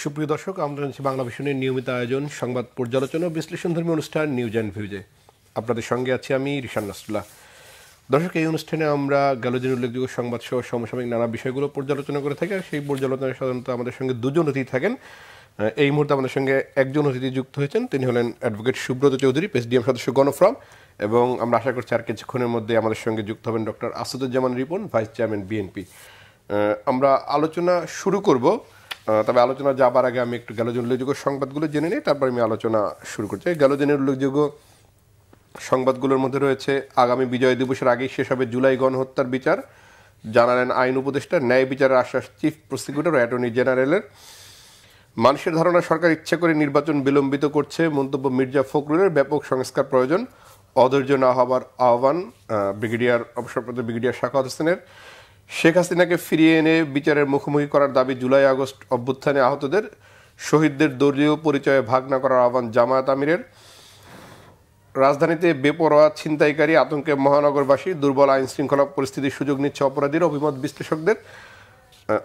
সুপ্রিয় দর্শক, আমরা জানছি বাংলা ভিশনের নিয়মিত আয়োজন সংবাদ পর্যালোচনা ও বিশ্লেষণধর্মী অনুষ্ঠান নিউজ অ্যান্ড ভিউজে। আপনাদের সঙ্গে আছি আমি রিশান নাসরুল্লাহ। দর্শক, এই অনুষ্ঠানে আমরা গেল দিন উল্লেখযোগ্য সংবাদ সহ সমসাময়িক নানা বিষয়গুলো পর্যালোচনা করে থাকি। আর সেই পর্যালোচনায় সাধারণত আমাদের সঙ্গে দুজন অতিথি থাকেন। এই মুহূর্তে আমাদের সঙ্গে একজন অতিথি যুক্ত হয়েছেন, তিনি হলেন অ্যাডভোকেট সুব্রত চৌধুরী, প্রেসিডিয়াম সদস্য গণফোরাম, এবং আমরা আশা করছি আর কিছুক্ষণের মধ্যে আমাদের সঙ্গে যুক্ত হবেন doctor Asaduzzaman Ripon, vice chairman BNP. আমরা আলোচনা শুরু করব, তবে আলোচনা যাবার আগে আমি একটু গেল দিনের উল্লেখযোগ্য সংবাদগুলো জেনে নিই, তারপর আমি আলোচনা শুরু করছি। গেল দিনের উল্লেখযোগ্য সংবাদগুলোর মধ্যে রয়েছে, আগামী বিজয় দিবসের আগেই শেষ হবে জুলাই গণহত্যার বিচার, জানালেন আইন উপদেষ্টা। ন্যায় বিচারের আশ্বাস চিফ প্রসিকিউটর ও অ্যাটর্নি জেনারেলের। মানুষের ধারণা সরকার ইচ্ছা করে নির্বাচন বিলম্বিত করছে, মন্তব্য মির্জা ফখরুলের। ব্যাপক সংস্কার প্রয়োজন, অধৈর্য না হবার আহ্বান অবসরপ্রাপ্ত ব্রিগেডিয়ার শাখাওয়াত হোসেনের। শেখ হাসিনাকে ফিরিয়ে এনে বিচারের মুখোমুখি করার দাবি জুলাই আগস্ট অভ্যুত্থানে আহতদের। শহীদদের দলীয় পরিচয়ে ভাগ না করার আহ্বান জামায়াত আমিরের। রাজধানীতে বেপরোয়া ছিনতাইকারী আতঙ্কে মহানগরবাসী, দুর্বল আইন শৃঙ্খলা পরিস্থিতির সুযোগ নিচ্ছে অপরাধীর, অভিমত বিশ্লেষকদের।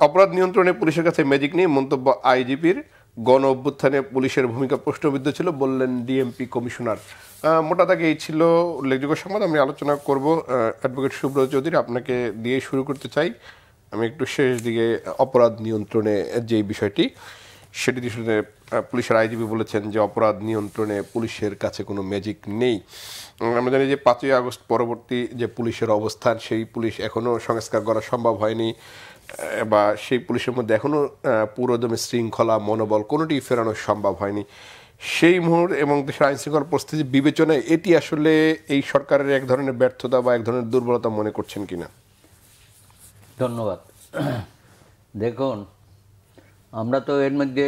অপরাধ নিয়ন্ত্রণে পুলিশের কাছে ম্যাজিক নেই, মন্তব্য আইজিপির। গণ অভ্যুত্থানে পুলিশের ভূমিকা প্রশ্নবিদ্ধ ছিল, বললেন ডিএমপি কমিশনার। মোটা দাগে এই ছিল উল্লেখযোগ্য সংবাদ। আমি আলোচনা করব অ্যাডভোকেট সুব্রত চৌধুরী, আপনাকে দিয়ে শুরু করতে চাই। আমি একটু শেষ দিকে অপরাধ নিয়ন্ত্রণে যে বিষয়টি, সেটি শুনে পুলিশের আইজিপি বলেছেন যে অপরাধ নিয়ন্ত্রণে পুলিশের কাছে কোনো ম্যাজিক নেই। আমরা জানি যে 5ই আগস্ট পরবর্তী যে পুলিশের অবস্থান, সেই পুলিশ এখনও সংস্কার করা সম্ভব হয়নি, বা সেই পুলিশের মধ্যে এখনও পুরোদমে শৃঙ্খলা, মনোবল কোনোটি ফেরানো সম্ভব হয়নি। সেই মুহূর্তে এবং দেশের আইন শৃঙ্খলা পরিস্থিতি বিবেচনায় এটি আসলে এই সরকারের এক ধরনের ব্যর্থতা বা এক ধরনের দুর্বলতা মনে করছেন কিনা? ধন্যবাদ। দেখুন, আমরা তো এর মধ্যে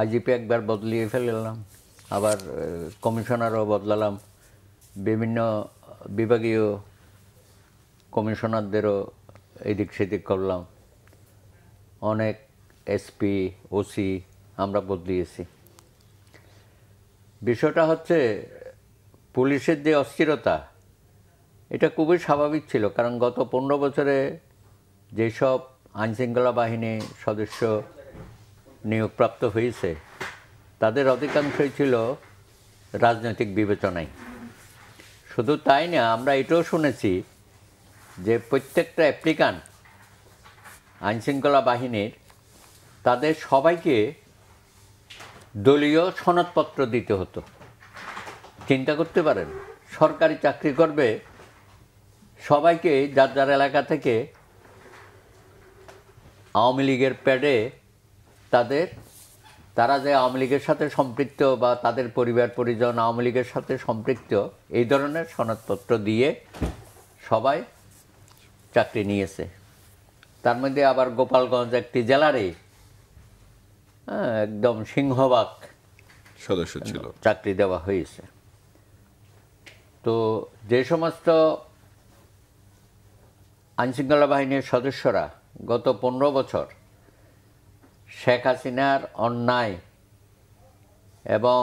আইজিপি একবার বদলিয়ে ফেললাম, আবার কমিশনারও বদলালাম, বিভিন্ন বিভাগীয় কমিশনারদেরও এদিক সেদিক করলাম, অনেক এসপি ওসি আমরা বদলিয়েছি। বিষয়টা হচ্ছে পুলিশের যে অস্থিরতা, এটা খুবই স্বাভাবিক ছিল, কারণ গত 15 বছরে যেসব আইনশৃঙ্খলা বাহিনী সদস্য নিয়োগপ্রাপ্ত হয়েছে তাদের অধিকাংশই ছিল রাজনৈতিক বিবেচনায়। শুধু তাই না, আমরা এটাও শুনেছি যে প্রত্যেকটা অ্যাপ্লিকান্ট আইনশৃঙ্খলা বাহিনীর, তাদের সবাইকে দলীয় সনদপত্র দিতে হতো। চিন্তা করতে পারেন, সরকারি চাকরি করবে সবাইকে যার যার এলাকা থেকে আওয়ামী লীগের প্যাডে তারা যে আওয়ামী লীগের সাথে সম্পৃক্ত বা তাদের পরিবার পরিজন আওয়ামী লীগের সাথে সম্পৃক্ত, এই ধরনের সনদপত্র দিয়ে সবাই চাকরি নিয়েছে। তার মধ্যে আবার গোপালগঞ্জ একটি জেলারই একদম সিংহভাগ সদস্য ছিল, চাকরি দেওয়া হয়েছে। তো যে সমস্ত আইনশৃঙ্খলা বাহিনীর সদস্যরা গত 15 বছর শেখ হাসিনার অন্যায় এবং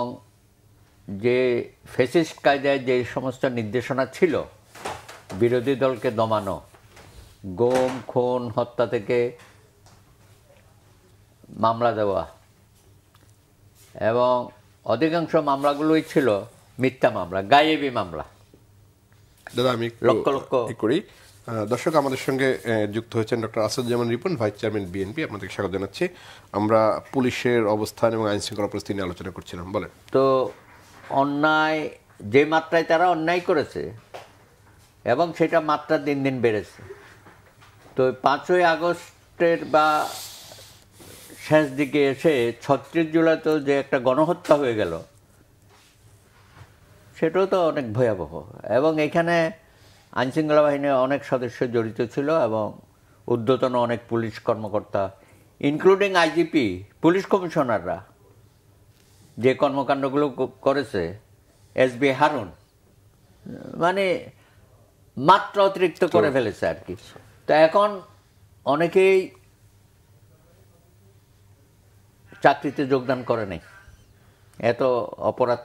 যে ফ্যাসিস্ট কায়দায় যে সমস্ত নির্দেশনা ছিল, বিরোধী দলকে দমানো, গুম খুন হত্যা থেকে মামলা দেওয়া, এবং অধিকাংশ মামলাগুলোই ছিল মিথ্যা মামলা, গায়েবী মামলা। দাদা, আমি লক্ষ লক্ষ করি। দর্শক, আমাদের সঙ্গে যুক্ত হয়েছেন doctor Asaduzzaman Ripon, vice chairman BNP. আপনাদের স্বাগত জানাচ্ছি। আমরা পুলিশের অবস্থান এবং আইন শৃঙ্খলা পরিস্থিতি নিয়ে আলোচনা করছিলাম। বলেন। তো অন্যায় যে মাত্রায় তারা অন্যায় করেছে এবং সেটা মাত্রা দিন দিন বেড়েছে। তো 5ই আগস্টের বা শেষ দিকে এসে 36 জুলাইতে যে একটা গণহত্যা হয়ে গেল, সেটাও তো অনেক ভয়াবহ। এবং এখানে আইনশৃঙ্খলা বাহিনীর অনেক সদস্য জড়িত ছিল এবং ঊর্ধ্বতন অনেক পুলিশ কর্মকর্তা, ইনক্লুডিং আইজিপি, পুলিশ কমিশনাররা যে কর্মকাণ্ডগুলো করেছে, এসবি হারুন, মানে মাত্রা অতিরিক্ত করে ফেলেছে আর কি। তো এখন অনেকেই চাকরিতে যোগদান করে নাই, এত অপরাধ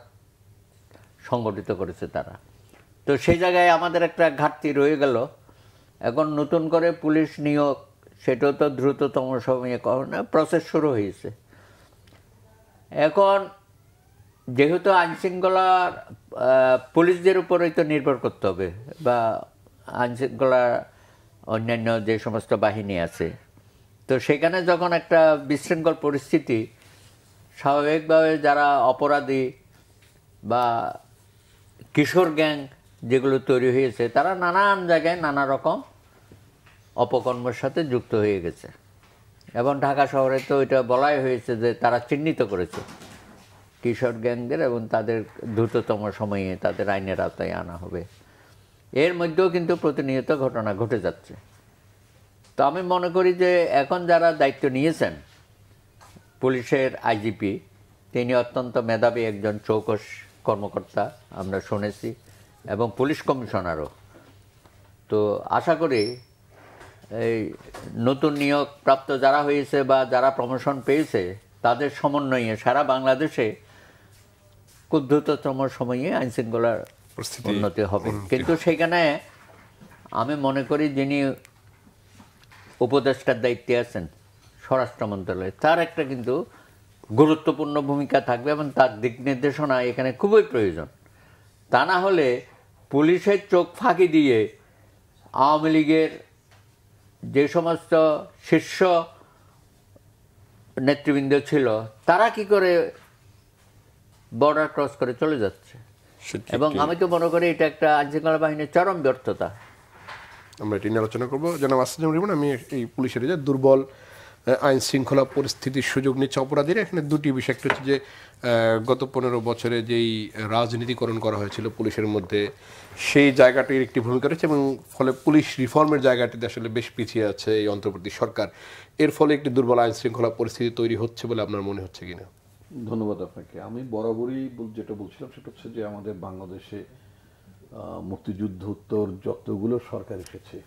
সংগঠিত করেছে তারা। তো সেই জায়গায় আমাদের একটা ঘাটতি রয়ে গেল। এখন নতুন করে পুলিশ নিয়োগ সেটাও তো দ্রুততম সময়ে করোনা প্রসেস শুরু হয়েছে। এখন যেহেতু আইনশৃঙ্খলার পুলিশদের উপরেই তো নির্ভর করতে হবে, বা আইনশৃঙ্খলার অন্যান্য যে সমস্ত বাহিনী আছে, তো সেখানে যখন একটা বিশৃঙ্খল পরিস্থিতি, স্বাভাবিকভাবে যারা অপরাধী বা কিশোর গ্যাং যেগুলো তৈরি হয়েছে, তারা নানান জায়গায় নানা রকম অপকর্মের সাথে যুক্ত হয়ে গেছে। এবং ঢাকা শহরে তো এটা বলাই হয়েছে যে তারা চিহ্নিত করেছে কিশোর গ্যাংদের, এবং তাদের দ্রুততম সময়ে তাদের আইনের আওতায় আনা হবে। এর মধ্যেও কিন্তু প্রতিনিয়ত ঘটনা ঘটে যাচ্ছে। তো আমি মনে করি যে এখন যারা দায়িত্ব নিয়েছেন, পুলিশের আইজিপি, তিনি অত্যন্ত মেধাবী একজন চৌকস কর্মকর্তা আমরা শুনেছি, এবং পুলিশ কমিশনারও। তো আশা করি এই নতুন নিয়োগ প্রাপ্ত যারা হয়েছে বা যারা প্রমোশন পেয়েছে, তাদের সমন্বয়ে সারা বাংলাদেশে খুব দ্রুততম সময়ে আইনশৃঙ্খলার উন্নতি হবে। কিন্তু সেখানে আমি মনে করি যিনি উপদেষ্টার দায়িত্বে আছেন স্বরাষ্ট্র মন্ত্রণালয়ে, তার একটা কিন্তু গুরুত্বপূর্ণ ভূমিকা থাকবে, এবং তার দিক নির্দেশনা এখানে খুবই প্রয়োজন। তা না হলে পুলিশের চোখ ফাঁকি দিয়ে আওয়ামী লীগের যে সমস্ত শীর্ষ নেতৃবৃন্দ ছিল, তারা কি করে বর্ডার ক্রস করে চলে যাচ্ছে। এবং আমি তো মনে করি এটা একটা আইনশৃঙ্খলা বাহিনীর চরম ব্যর্থতা। আমরা এটি নিয়ে আলোচনা করবো। জনাব আসিফ রিমন, আমি এই পুলিশের যে দুর্বল আইন শৃঙ্খলা পরিস্থিতির সুযোগ নিচ্ছে অপরাধীরা, এখানে দুটি বিষয়। একটা হচ্ছে যে গত 15 বছরে যেই রাজনীতিকরণ করা হয়েছিল পুলিশের মধ্যে, সেই জায়গাটির একটি ভূমিকা রয়েছে, এবং ফলে পুলিশ রিফর্মের জায়গাটিতে আসলে বেশ পিছিয়ে আছে এই অন্তর্বর্তী সরকার। এর ফলে একটি দুর্বল আইন শৃঙ্খলা পরিস্থিতি তৈরি হচ্ছে বলে আপনার মনে হচ্ছে কিনা? ধন্যবাদ আপনাকে। আমি বরাবরই যেটা বলছিলাম সেটা হচ্ছে যে আমাদের বাংলাদেশে মুক্তিযুদ্ধ উত্তর যতগুলো সরকার এসেছে,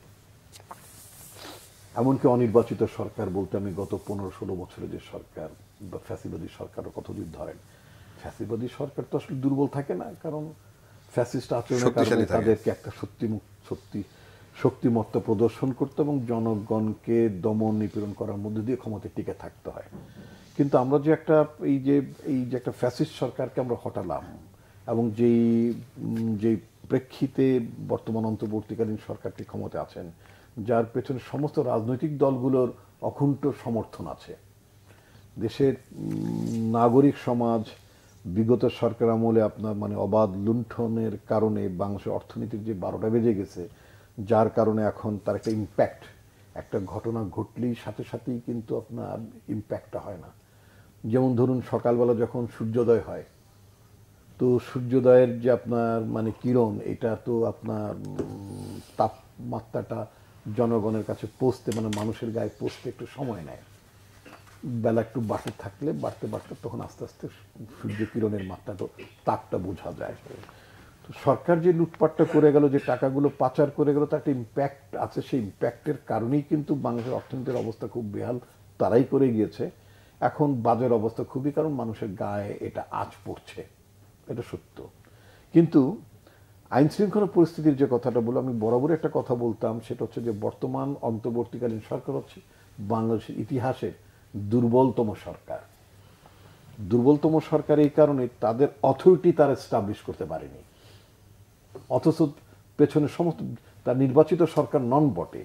এমনকি অনির্বাচিত সরকার বলতে আমি গত 15-16 বছরে যে সরকার বা ফ্যাসিবাদী সরকারও কতদিন ধরেন, ফ্যাসিবাদী সরকার তো আসলে দুর্বল থাকে না, কারণ ফ্যাসিস্ট আচরণের কারণে তাদেরকে একটা শক্তিমত্তা প্রদর্শন করতে এবং জনগণকে দমন নিপীড়ন করার মধ্যে দিয়ে ক্ষমতায় টিকে থাকতে হয়। কিন্তু আমরা যে এই যে একটা ফ্যাসিস্ট সরকারকে আমরা হটালাম, এবং যেই প্রেক্ষিতে বর্তমান অন্তর্বর্তীকালীন সরকারটি ক্ষমতায় আছেন, যার পেছনে সমস্ত রাজনৈতিক দলগুলোর অকুণ্ঠ সমর্থন আছে। দেশের নাগরিক সমাজ বিগত সরকার আমলে আপনার অবাধ লুণ্ঠনের কারণে বাংলাদেশের অর্থনীতির যে 12টা বেজে গেছে, যার কারণে এখন তার একটা ইম্প্যাক্ট, একটা ঘটনা ঘটলেই সাথে সাথেই কিন্তু আপনার ইম্প্যাক্টটা হয় না। যেমন ধরুন সকালবেলা যখন সূর্যোদয় হয়, তো সূর্যোদয়ের যে আপনার কিরণ, এটা তো আপনার তাপমাত্রাটা জনগণের কাছে পৌঁছতে, মানুষের গায়ে পৌঁছতে একটু সময় নেয়। বেলা একটু বাড়তে থাকলে বাড়তে তখন আস্তে আস্তে সূর্য কিরণের মাত্রাটা, তাপটা বোঝা যায়। তো সরকার যে লুটপাটটা করে গেল, যে টাকাগুলো পাচার করে গেল, তার একটা ইম্প্যাক্ট আছে। সেই ইম্প্যাক্টের কারণেই কিন্তু বাংলাদেশের অর্থনীতির অবস্থা খুব বেহাল, তারাই করে গিয়েছে। এখন বাজার অবস্থা খুবই, কারণ মানুষের গায়ে এটা আঁচ পড়ছে, এটা সত্য। কিন্তু আইন শৃঙ্খলা পরিস্থিতির যে কথাটা বলবো, আমি বরাবর একটা কথা বলতাম, সেটা হচ্ছে যে বর্তমান অন্তর্বর্তীকালীন সরকার হচ্ছে বাংলাদেশের ইতিহাসের দুর্বলতম সরকার। দুর্বলতম সরকার এই কারণে তাদের অথরিটি তারা এস্টাবলিশ করতে পারেনি, অথচ পেছনে সমস্ত তার নির্বাচিত সরকার নন বটে,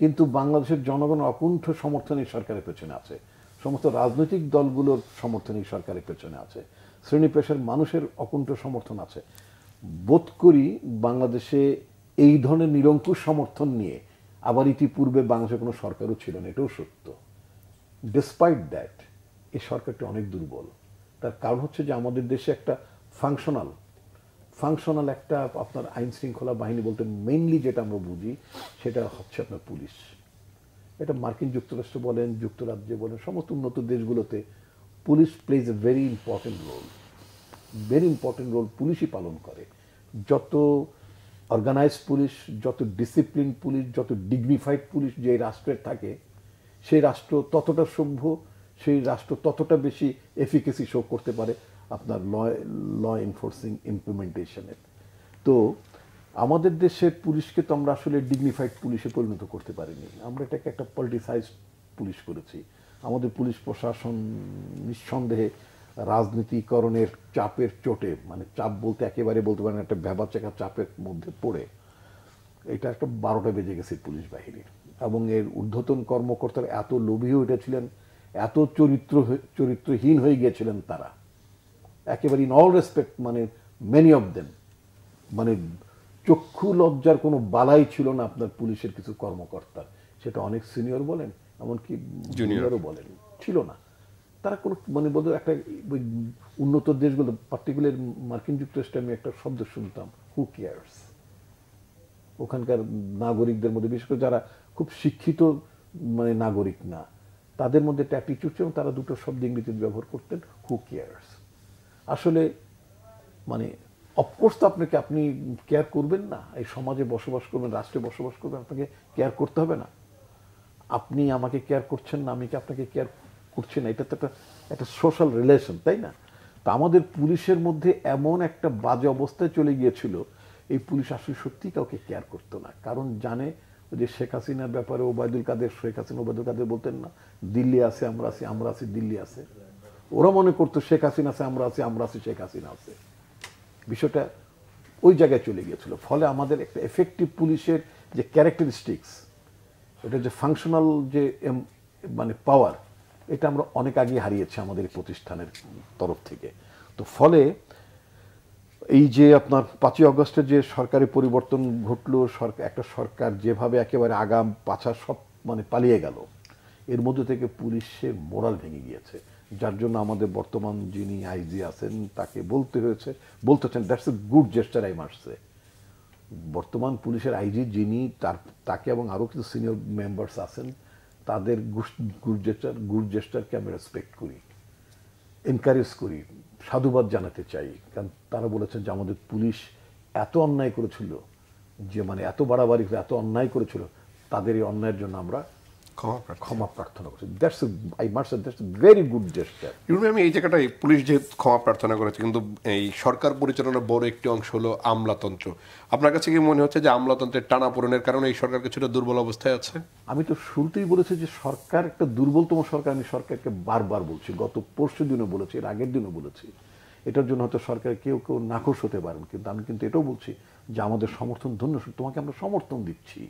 কিন্তু বাংলাদেশের জনগণের অকুণ্ঠ সমর্থন এই সরকারের পেছনে আছে, সমস্ত রাজনৈতিক দলগুলোর সমর্থন এই সরকারের পেছনে আছে, শ্রেণী পেশার মানুষের অকুণ্ঠ সমর্থন আছে। বোধ করি বাংলাদেশে এই ধরনের নিরঙ্কুশ সমর্থন নিয়ে আবার ইতিপূর্বে বাংলাদেশে কোনো সরকারও ছিল না, এটাও সত্য। ডিসপাইট দ্যাট এই সরকারটি অনেক দুর্বল। তার কারণ হচ্ছে যে আমাদের দেশে একটা ফাংশনাল একটা আপনার আইন শৃঙ্খলা বাহিনী বলতে মেইনলি যেটা আমরা বুঝি, সেটা হচ্ছে আপনার পুলিশ। এটা মার্কিন যুক্তরাষ্ট্র বলেন, যুক্তরাজ্যে বলেন, সমস্ত উন্নত দেশগুলোতে police plays a very important role পুলিশই পালন করে। যত অর্গানাইজড পুলিশ, যত ডিসিপ্লিন পুলিশ, যত ডিগনিফাইড পুলিশ যে রাষ্ট্রের থাকে, সেই রাষ্ট্র ততটা সভ্য, সেই রাষ্ট্র ততটা বেশি এফিকেসি শো করতে পারে আপনার ল এনফোর্সিং ইমপ্লিমেন্টেশনের। তো আমাদের দেশের পুলিশকে তো আমরা আসলে ডিগনিফাইড পুলিশে পরিণত করতে পারিনি, আমরা এটাকে একটা পলিটিসাইজড পুলিশ করেছি। আমাদের পুলিশ প্রশাসন নিঃসন্দেহে রাজনীতিকরণের চাপের চোটে, মানে চাপ বলতে একেবারে বলতে পারেন একটা ভ্যাবাচেকা চাপের মধ্যে পড়ে এটা একটা 12টা বেজে গেছে পুলিশ বাহিনীর। এবং এর ঊর্ধ্বতন কর্মকর্তারা এত লোভী হয়ে উঠেছিলেন, এত চরিত্রহীন হয়ে গিয়েছিলেন তারা, একেবারে ইন অল রেসপেক্ট, মানে মেনি অফ দেম, মানে চক্ষু লজ্জার কোনো বালাই ছিল না আপনার পুলিশের কিছু কর্মকর্তার, সেটা অনেক সিনিয়র বলেন এমনকি জুনিয়রও বলেন, ছিল না। তারা কোনো মানে বলতে একটা উন্নত দেশগুলো, পার্টিকুলার মার্কিন যুক্তরাষ্ট্রে আমি একটা শব্দ শুনতাম, হু কেয়ার্স। ওখানকার নাগরিকদের মধ্যে বিশেষ করে যারা খুব শিক্ষিত মানে নাগরিক না, তাদের মধ্যে একটা অ্যাটিটিউড ছিল, তারা দুটো শব্দ ইংরেজিতে ব্যবহার করতেন, হু কেয়ার্স। আসলে মানে অফকোর্স তো আপনাকে, আপনি কেয়ার করবেন না, এই সমাজে বসবাস করবেন, রাষ্ট্রে বসবাস করবেন, আপনাকে কেয়ার করতে হবে না? আপনি আমাকে কেয়ার করছেন না, আমি কি আপনাকে কেয়ার করছি না, এটা তো একটা সোশ্যাল রিলেশন, তাই না? তা আমাদের পুলিশের মধ্যে এমন একটা বাজে অবস্থায় চলে গিয়েছিল, এই পুলিশ আসলে সত্যি কাউকে কেয়ার করতো না। কারণ জানে যে শেখ হাসিনার ব্যাপারে ওবায়দুল কাদের, শেখ হাসিনা ওবায়দুল কাদের বলতেন না, দিল্লি আছে আমরা আছি, আমরা আছি দিল্লি আছে। ওরা মনে করতো শেখ হাসিনা আছে, আমরা আছি, আমরা আছি শেখ হাসিনা আছে। বিষয়টা ওই জায়গায় চলে গিয়েছিল। ফলে আমাদের একটা এফেক্টিভ পুলিশের যে ক্যারেক্টারিস্টিক্স, এটা যে ফাংশনাল যে মানে পাওয়ার, এটা আমরা অনেক আগে হারিয়েছি আমাদের প্রতিষ্ঠানের তরফ থেকে। তো ফলে এই যে আপনার 5ই আগস্টের যে সরকারি পরিবর্তন ঘটলো, একটা সরকার যেভাবে একেবারে আগাম পাছা সব মানে পালিয়ে গেল, এর মধ্যে থেকে পুলিশের মোরাল ভেঙে গিয়েছে, যার জন্য আমাদের বর্তমান যিনি আইজি আছেন তাকে বলতেছেন that's a good gesture I must say. বর্তমান পুলিশের আইজি যিনি, তাকে এবং আরও কিছু সিনিয়র মেম্বার্স আছেন, তাদের গুড জেস্টারকে আমি রেসপেক্ট করি, এনকারেজ করি, সাধুবাদ জানাতে চাই। কারণ তারা বলেছেন যে আমাদের পুলিশ এত অন্যায় করেছিল, যে মানে এত বাড়াবাড়ি, এত অন্যায় করেছিল, তাদের এই অন্যায়ের জন্য আমরা ক্ষমা প্রার্থনা করছি। That's I must say that's very good gesture. আমি এই জায়গাটায় পুলিশ যে ক্ষমা প্রার্থনা করেছে, কিন্তু এই সরকার পরিচালনার বড় একটি অংশ হলো আমলাতন্ত্র। আপনার কাছে কি মনে হচ্ছে যে আমলাতন্ত্রের টানাপোড়েনের কারণে এই সরকার কিছুটা দুর্বল অবস্থায় আছে? আমি তো শুরুতেই বলেছি যে সরকার একটা দুর্বলতম সরকার। আমি সরকারকে বারবার বলছি, গত পরশু দিনও বলেছি, এর আগের দিনও বলেছি। এটার জন্য হয়তো সরকার কেউ নাখোশ হতে পারেন, কিন্তু আমি কিন্তু এটাও বলছি যে আমাদের সমর্থন ধন্য, তোমাকে আমরা সমর্থন দিচ্ছি,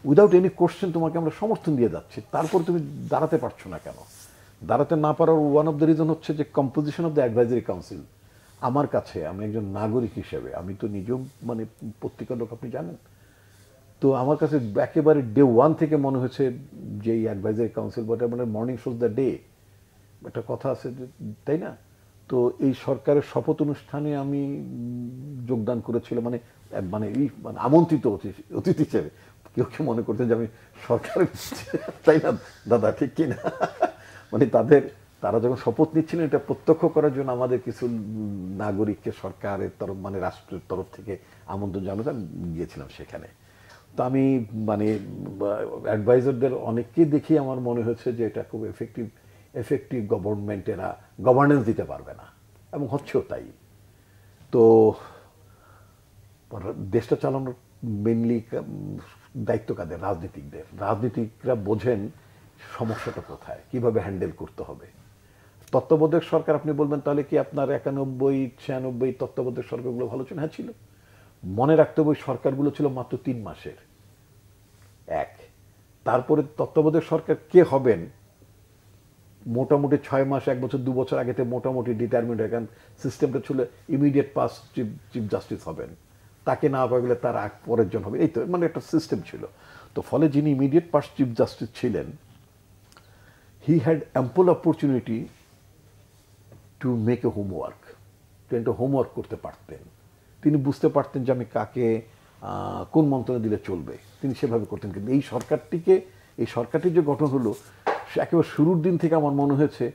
উইদাউট এনি কোশ্চেন তোমাকে আমরা সমর্থন দিয়ে যাচ্ছি, তারপর তুমি দাঁড়াতে পারছো না কেন? দাঁড়াতে না পারার ওয়ান অফ দ্য রিজন হচ্ছে যে composition of the advisory council. আমার কাছে, আমি একজন নাগরিক হিসেবে, আমি তো নিজেও মানে পত্রিকার লোক, আপনি জানেন, তো আমার কাছে একেবারে ডে ওয়ান থেকে মনে হয়েছে যে এই অ্যাডভাইজারি কাউন্সিল বটে মানে মর্নিং শোজ দ্য ডে, একটা কথা আছে তাই না? তো এই সরকারের শপথ অনুষ্ঠানে আমি যোগদান করেছিলাম, মানে মানে আমন্ত্রিত অতিথি হিসেবে। কেউ কেউ মনে করতেন যে আমি সরকারের, তাই না দাদা, ঠিক কিনা? মানে তারা যখন শপথ নিচ্ছিলেন, এটা প্রত্যক্ষ করার জন্য আমাদের কিছু নাগরিককে সরকারের তরফ, মানে রাষ্ট্রের তরফ থেকে আমন্ত্রণ জানাতে আমি গিয়েছিলাম সেখানে। তো আমি মানে অ্যাডভাইজারদের অনেককে দেখি আমার মনে হয়েছে যে এটা খুব এফেক্টিভ গভর্নমেন্টেরা গভর্নেন্স দিতে পারবে না, এবং হচ্ছেও তাই। তো দেশটা চালানোর মেনলি দায়িত্ব কাদের? রাজনীতিকরা বোঝেন সমস্যাটা কোথায়, কিভাবে হ্যান্ডেল করতে হবে। তত্ত্বাবধায়ক সরকার আপনি বলবেন তাহলে কি আপনার 91-96 তত্ত্বাবধায়ক সরকারগুলো ভালো ছিল? হ্যাঁ ছিল। মনে রাখতে হবে ওই সরকারগুলো ছিল মাত্র 3 মাসের। তারপরে তত্ত্বাবধায়ক সরকার কে হবেন মোটামুটি 6 মাস, 1 বছর, 2 বছর আগে থেকে মোটামুটি ডিটারমিন্ড হয়, কারণ সিস্টেমটা ছিল ইমিডিয়েট পাস চিফ জাস্টিস হবেন, তাকে না পাওয়া গেলে তার পরের জন হবে, এই তো মানে একটা সিস্টেম ছিল। তো ফলে যিনি ইমিডিয়েট পাস চিফ জাস্টিস ছিলেন, he had ample opportunity to make a homework, তিনি হোমওয়ার্ক করতে পারতেন, তিনি বুঝতে পারতেন যে আমি কাকে কোন মন্ত্রণে দিলে চলবে, তিনি সেভাবে করতেন। কিন্তু এই সরকারটির যে গঠন হলো, একেবারে শুরুর দিন থেকে আমার মনে হয়েছে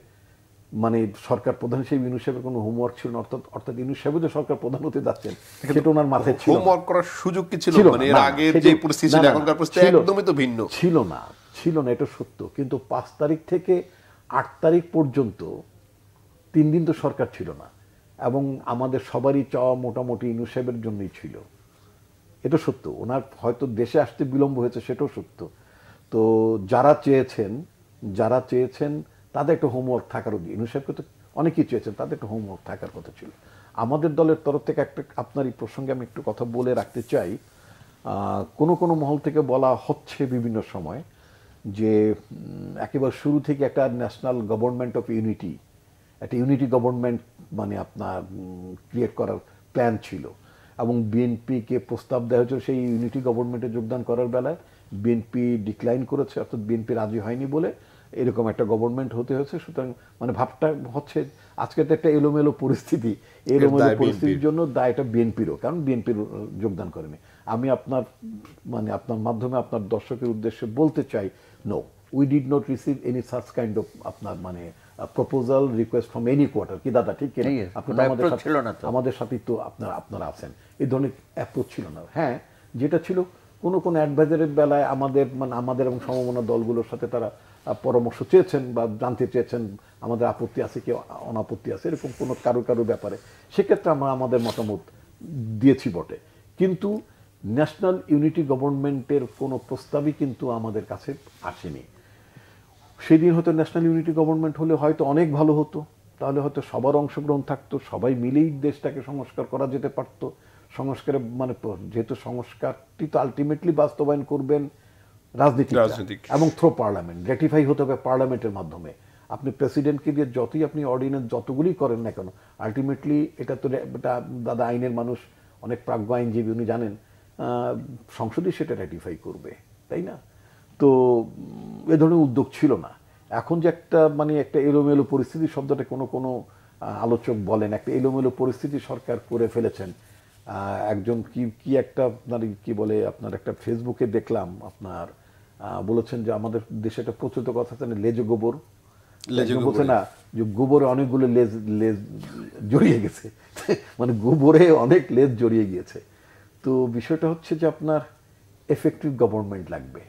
মানে সরকার প্রধান হিসেবে ইউনূস সাহেবের কোনো হোমওয়ার্ক ছিল না, অর্থাৎ ইউনূস সাহেব যে সরকার প্রধান হতে যাচ্ছেন সেটা ওনার মাথায় ছিল। হোমওয়ার্ক করার সুযোগ কি ছিল? মানে এর আগে যে পরিস্থিতি ছিল, এখনকার পরিস্থিতি একদমই তো ভিন্ন। ছিল না, এটা সত্য। কিন্তু 5 তারিখ থেকে 8 তারিখ পর্যন্ত 3 দিন তো সরকার ছিল না, এবং আমাদের সবারই চাওয়া মোটামুটি ইউনূস সাহেবের জন্যই ছিল এটা সত্য, ওনার হয়তো দেশে আসতে বিলম্ব হয়েছে, সেটাও সত্য। তো যারা চেয়েছেন তাদের একটা হোমওয়ার্ক থাকার উচিত। ইউনূস সাহেবকে তো অনেকেই চেয়েছেন, তাদের একটা হোমওয়ার্ক থাকার কথা ছিল। আমাদের দলের তরফ থেকে একটা, আপনার এই প্রসঙ্গে আমি একটু কথা বলে রাখতে চাই। কোনো মহল থেকে বলা হচ্ছে বিভিন্ন সময় যে একেবারে শুরু থেকে একটা ন্যাশনাল গভর্নমেন্ট অফ ইউনিটি, একটা ইউনিটি গভর্নমেন্ট মানে আপনার ক্রিয়েট করার প্ল্যান ছিল, এবং বিএনপিকে প্রস্তাব দেওয়া হয়েছিল সেই ইউনিটি গভর্নমেন্টে যোগদান করার বেলায় বিএনপি ডিক্লাইন করেছে, অর্থাৎ বিএনপি রাজি হয়নি বলে এরকম একটা গভর্নমেন্ট হতে হয়েছে। সুতরাং মানে ভাবটা হচ্ছে আজকে তো একটা এলোমেলো পরিস্থিতি, এলোমেলো পরিস্থিতির জন্য দায়টা বিএনপিরও, কারণ বিএনপির যোগদান করেনি। আমি আপনার মাধ্যমে আপনার দর্শকের উদ্দেশ্যে বলতে চাই, no, we did not receive any such kind of আপনার মানে proposal request from any quarter. কি দাদা ঠিক কিনা? আপনি তো আমাদের সাথেই তো আপনারা আছেন, এই ধরনের অ্যাপ্রোচ ছিল না। হ্যাঁ, যেটা ছিল কোনো অ্যাডভাইজারের বেলায় আমাদের এবং সমমনা দলগুলোর সাথে তারা পরামর্শ চেয়েছেন বা জানতে চেয়েছেন আমাদের আপত্তি আছে কি অনাপত্তি আছে, এরকম কোনো কারো ব্যাপারে, সেক্ষেত্রে আমরা আমাদের মতামত দিয়েছি বটে। কিন্তু ন্যাশনাল ইউনিটি গভর্নমেন্টের কোনো প্রস্তাবই কিন্তু আমাদের কাছে আসেনি। সেদিন হয়তো ন্যাশনাল ইউনিটি গভর্নমেন্ট হলে হয়তো অনেক ভালো হতো, তাহলে হয়তো সবার অংশগ্রহণ থাকতো, সবাই মিলেই দেশটাকে সংস্কার করা যেতে পারত। সংস্কারে মানে যেহেতু সংস্কারটি তো আলটিমেটলি বাস্তবায়ন করবেন রাজনীতিক এবং থ্রো পার্লামেন্ট, রেটিফাই হতে হবে পার্লামেন্টের মাধ্যমে। আপনি প্রেসিডেন্টকে দিয়ে যতই আপনি অর্ডিন্যান্স যতগুলি করেন না কেন, আলটিমেটলি এটা তো দাদা আইনের মানুষ, অনেক প্রাজ্ঞ আইনজীবী, উনি জানেন সংসদই সেটা রেটিফাই করবে, তাই না? তো এ ধরনের উদ্যোগ ছিল না। এখন যে একটা এলোমেলো পরিস্থিতি শব্দটা কোনো আলোচক বলেন, একটা এলোমেলো পরিস্থিতি সরকার করে ফেলেছেন। একজন কি একটা আপনার কি বলে, আপনার একটা ফেসবুকে দেখলাম, আপনার বলেছেন যে আমাদের দেশে একটা প্রচলিত কথা আছে না, লেজ গোবর, বলছে না যে গোবরে অনেকগুলো লেজ জড়িয়ে গেছে, মানে গোবরে অনেক লেজ জড়িয়ে গিয়েছে। তো বিষয়টা হচ্ছে যে আপনার এফেক্টিভ গভর্নমেন্ট লাগবে,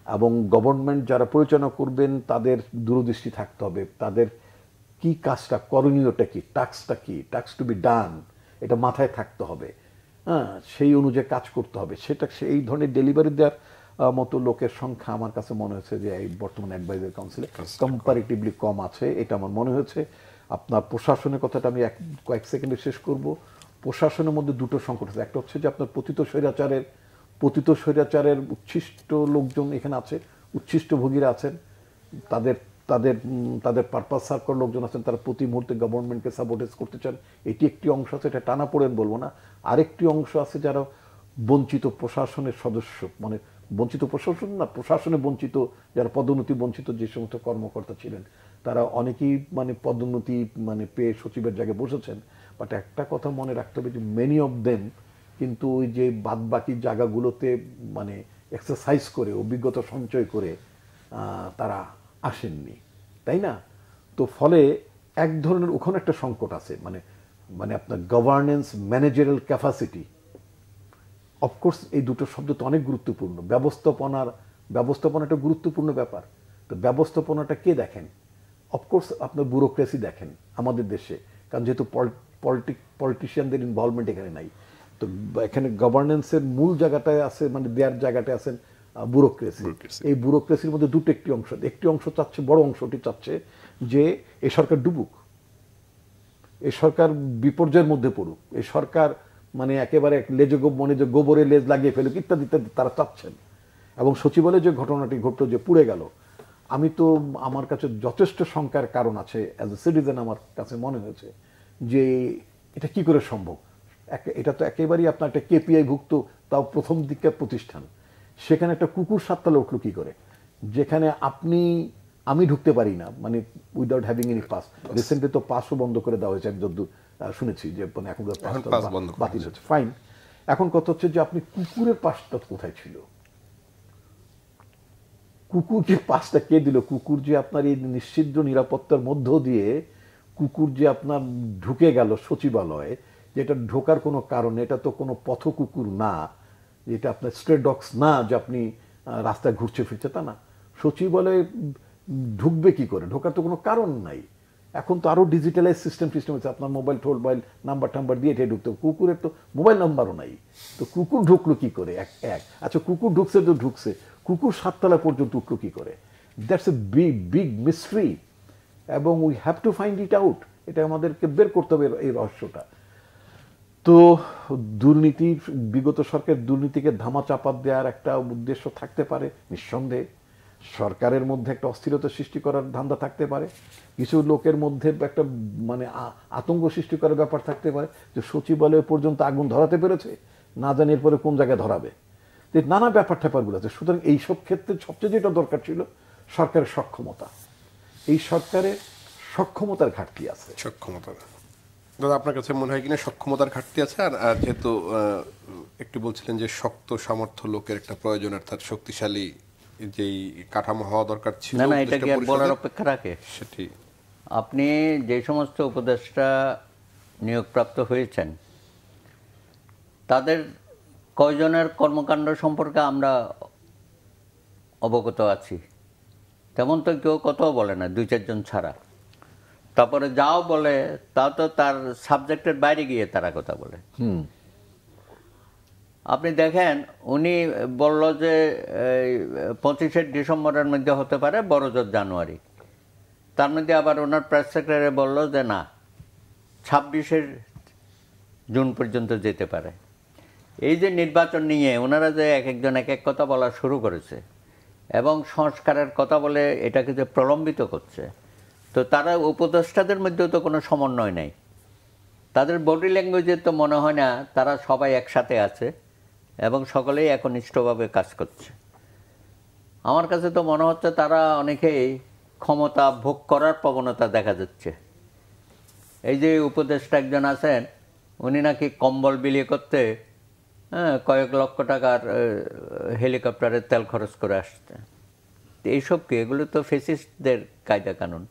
এবং গভর্নমেন্ট যারা পরিচালনা করবেন তাদের দূরদৃষ্টি থাকতে হবে, তাদের কি কাজটা, করণীয়টা কি, টাস্ক টু বি ডান, এটা মাথায় থাকতে হবে। হ্যাঁ, সেই অনুযায়ী কাজ করতে হবে। এই ধরনের ডেলিভারি দেওয়ার মতো লোকের সংখ্যা আমার কাছে মনে হয়েছে যে এই বর্তমান অ্যাডভাইজারি কাউন্সিলে কম্পারেটিভলি কম আছে, এটা আমার মনে হয়েছে। আপনার প্রশাসনের কথাটা আমি কয়েক সেকেন্ডে শেষ করব। প্রশাসনের মধ্যে দুটো সংকট আছে। একটা হচ্ছে যে আপনার পতিত স্বৈরাচারের উচ্ছিষ্ট লোকজন এখানে আছে, উচ্ছিষ্ট ভোগীরা আছেন, তাদের পারপাস সার্ভ করার লোকজন আছেন, তারা প্রতি মুহূর্তে গভর্নমেন্টকে সাপোর্টেজ করতে চান, এটি একটি অংশ আছে, এটা টানা পড়েন বলবো না। আরেকটি অংশ আছে যারা বঞ্চিত প্রশাসনের সদস্য, মানে বঞ্চিত প্রশাসন না, প্রশাসনে বঞ্চিত, যারা পদোন্নতি বঞ্চিত যে সমস্ত কর্মকর্তা ছিলেন, তারা অনেকেই মানে পদোন্নতি মানে পেয়ে সচিবের জায়গায় বসেছেন। বাট একটা কথা মনে রাখতে হবে যে মেনি অফ দেম কিন্তু ওই যে বাদ বাকি জায়গাগুলোতে মানে এক্সারসাইজ করে, অভিজ্ঞতা সঞ্চয় করে তারা আসেননি, তাই না? তো ফলে এক ধরনের ওখানে একটা সংকট আছে, মানে আপনার গভর্নেন্স, ম্যানেজারাল ক্যাপাসিটি। অফকোর্স এই দুটো শব্দ তো অনেক গুরুত্বপূর্ণ। ব্যবস্থাপনা একটা গুরুত্বপূর্ণ ব্যাপার। তো ব্যবস্থাপনাটা কে দেখেন? অফকোর্স আপনার ব্যুরোক্রেসি দেখেন আমাদের দেশে, কারণ যেহেতু পলিটিশিয়ানদের ইনভলভমেন্ট এখানে নাই। তো এখানে গভর্নেন্সের মূল জায়গাটায় আছে, মানে দেয়ার জায়গাটায় আছেন ব্যুরোক্রেসি। এই ব্যুরোক্রেসির মধ্যে একটি অংশ চাচ্ছে, বড় অংশটি চাচ্ছে যে এই সরকার ডুবুক, এই সরকার বিপর্যয়ের মধ্যে পড়ুক, এই সরকার মানে একেবারে গোবরে লেজ লাগিয়ে ফেলুক, ইত্যাদি ইত্যাদি তারা চাচ্ছেন। এবং সচিবালয়ে যে ঘটনাটি ঘটলো, যে পুড়ে গেল, আমার কাছে যথেষ্ট শঙ্কার কারণ আছে। অ্যাজ এ সিটিজেন আমার কাছে মনে হয়েছে যে এটা কি করে সম্ভব। এটা তো একেবারেই আপনার একটা কেপিআই ভুক্ত, তাও প্রথম দিকের প্রতিষ্ঠান, সেখানে একটা কুকুর সাততলা উঠলো কি করে, যেখানে আমি ঢুকতে পারি না, মানে without having any pass. Recently তো পাসও বন্ধ করে দেওয়া হয়েছে, আমি যদ্দূর শুনেছি যে মানে এখন বাতিল হচ্ছে। ফাইন, এখন কথা হচ্ছে যে আপনি কুকুরের পাসটা কোথায় ছিল? কুকুর যে পাসটা কে দিল? কুকুর যে আপনার এই নিশ্চিদ্র নিরাপত্তার মধ্য দিয়ে কুকুর যে আপনার ঢুকে গেল সচিবালয়ে, যেটা ঢোকার কোনো কারণ, এটা তো কোনো পথ কুকুর না, যেটা আপনার স্ট্রে ডগস না যে আপনি রাস্তায় ঘুরছে ফিরছে, তা না। সচিবালয়ে ঢুকবে কি করে? ঢোকার তো কোনো কারণ নাই। এখন তো আরো ডিজিটালাইজ সিস্টেম হচ্ছে, আপনার মোবাইল নাম্বার দিয়ে এটা ঢুকতে হবে। কুকুরের তো মোবাইল নাম্বারও নাই, তো কুকুর ঢুকলো কি করে? আচ্ছা কুকুর ঢুকছে তো ঢুকছে, কুকুর 7 তলা পর্যন্ত উঠলো কি করে? দ্যাটস এ বিগ মিস্ট্রি, এবং we have to find it out. এটা আমাদেরকে বের করতে হবে এই রহস্যটা। তো দুর্নীতির, বিগত সরকার দুর্নীতিকে ধামাচাপা দেওয়ার একটা উদ্দেশ্য থাকতে পারে নিঃসন্দেহে। সরকারের মধ্যে একটা অস্থিরতা সৃষ্টি করার ধান্দা থাকতে পারে, কিছু লোকের মধ্যে একটা মানে আতঙ্ক সৃষ্টি করার ব্যাপার থাকতে পারে, যে সচিবালয় পর্যন্ত আগুন ধরাতে পেরেছে, না জানি এরপরে কোন জায়গায় ধরাবে। নানা ব্যাপার ট্যাপারগুলো আছে। সুতরাং এইসব ক্ষেত্রে সবচেয়ে যেটা দরকার ছিল সরকারের সক্ষমতা। এই সরকারের সক্ষমতার ঘাটতি আছে। সক্ষমতা, দাদা আপনার কাছে মনে হয় কিনা সক্ষমতার ঘাটতি আছে? আর যেহেতু একটু বলছিলেন যে শক্ত সামর্থ্য লোকের একটা প্রয়োজন, অর্থাৎ শক্তিশালী যেই কাঠামো হওয়া দরকার ছিল, না এটা কি আর বলার অপেক্ষা রাখে? সেটি আপনি যে সমস্ত উপদেষ্টা নিয়োগপ্রাপ্ত হয়েছেন তাদের কয়জনের কর্মকাণ্ড সম্পর্কে আমরা অবগত আছি? তেমন তো কেউ কথাও বলে না, 2-4 জন ছাড়া। তারপরে যাও বলে তা তো তার সাবজেক্টের বাইরে গিয়ে তারা কথা বলে। আপনি দেখেন উনি বলল যে 25শে ডিসেম্বরের মধ্যে হতে পারে, বড়জোর জানুয়ারি। তার মধ্যে আবার ওনার প্রেস সেক্রেটারি বলল যে না, 26শে জুন পর্যন্ত যেতে পারে। এই যে নির্বাচন নিয়ে ওনারা যে এক একজন এক এক কথা বলা শুরু করেছে এবং সংস্কারের কথা বলে এটাকে যে প্রলম্বিত করছে, তো তারা উপদেষ্টাদের মধ্যেও তো কোনো সমন্বয় নেই। তাদের বডি ল্যাঙ্গুয়েজে তো মনে হয় না তারা সবাই একসাথে আছে এবং সকলেই একনিষ্ঠভাবে কাজ করছে। আমার কাছে তো মনে হচ্ছে তারা অনেকেই ক্ষমতা ভোগ করার প্রবণতা দেখা যাচ্ছে। এই যে উপদেষ্টা একজন আছেন, উনি নাকি কম্বল বিলিয়ে করতে কয়েক লক্ষ টাকার হেলিকপ্টারের তেল খরচ করে আসছে। এইসব কি? এগুলো তো ফেসিস্টদের কায়দা কানুন।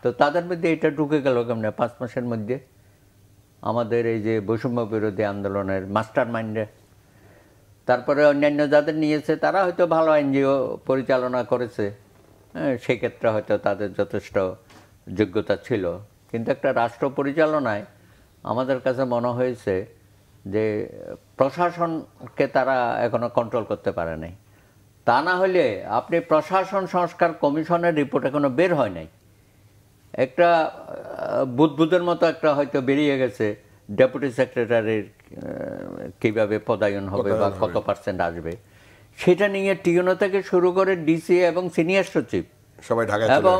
তো তাদের মধ্যে এটা ঢুকে গেল কেমনে 5 মাসের মধ্যে? আমাদের এই যে বৈষম্য বিরোধী আন্দোলনের মাস্টার মাইন্ডে। তারপরে অন্যান্য যাদের নিয়েছে তারা হয়তো ভালো এনজিও পরিচালনা করেছে, সেক্ষেত্রে হয়তো তাদের যথেষ্ট যোগ্যতা ছিল, কিন্তু একটা রাষ্ট্র পরিচালনায় আমাদের কাছে মনে হয়েছে যে প্রশাসনকে তারা এখনো কন্ট্রোল করতে পারে নাই। তা না হলে আপনি প্রশাসন সংস্কার কমিশনের রিপোর্ট এখনো বের হয় নাই। একটা বুদবুদের মতো একটা হয়তো বেরিয়ে গেছে, ডেপুটি সেক্রেটারির কীভাবে পদায়ন হবে বা কত % আসবে, সেটা নিয়ে টিউনো থেকে শুরু করে ডিসি এবং সিনিয়র সচিব সবাই ঢাকায় এবং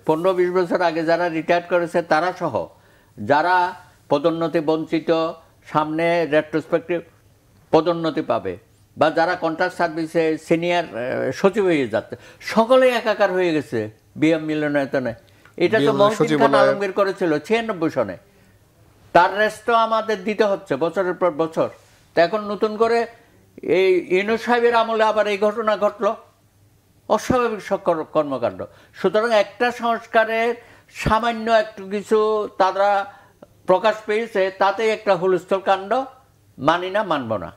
15-20 বছর আগে যারা রিটায়ার করেছে তারা সহ যারা পদোন্নতি বঞ্চিত, সামনে রেট্রোস্পেক্টিভ পদোন্নতি পাবে, বা যারা কন্ট্রাক্ট সার্ভিসে সিনিয়র সচিব হয়ে যাচ্ছে, সকলেই একাকার হয়ে গেছে বিএম মিলনায়তনে। এটা তো মহসিন খান আলমগীর করেছিল 96 সনে। তার রেস্ট তো আমাদের দিতে হচ্ছে বছরের পর বছর। তো এখন নতুন করে এই ইউনূস সাহেবের আমলে আবার এই ঘটনা ঘটলো, অস্বাভাবিক কর্মকাণ্ড। সুতরাং একটা সংস্কারের সামান্য একটু কিছু তারা প্রকাশ পেয়েছে, তাতেই একটা হুলস্থুল কাণ্ড, মানি না, মানব না।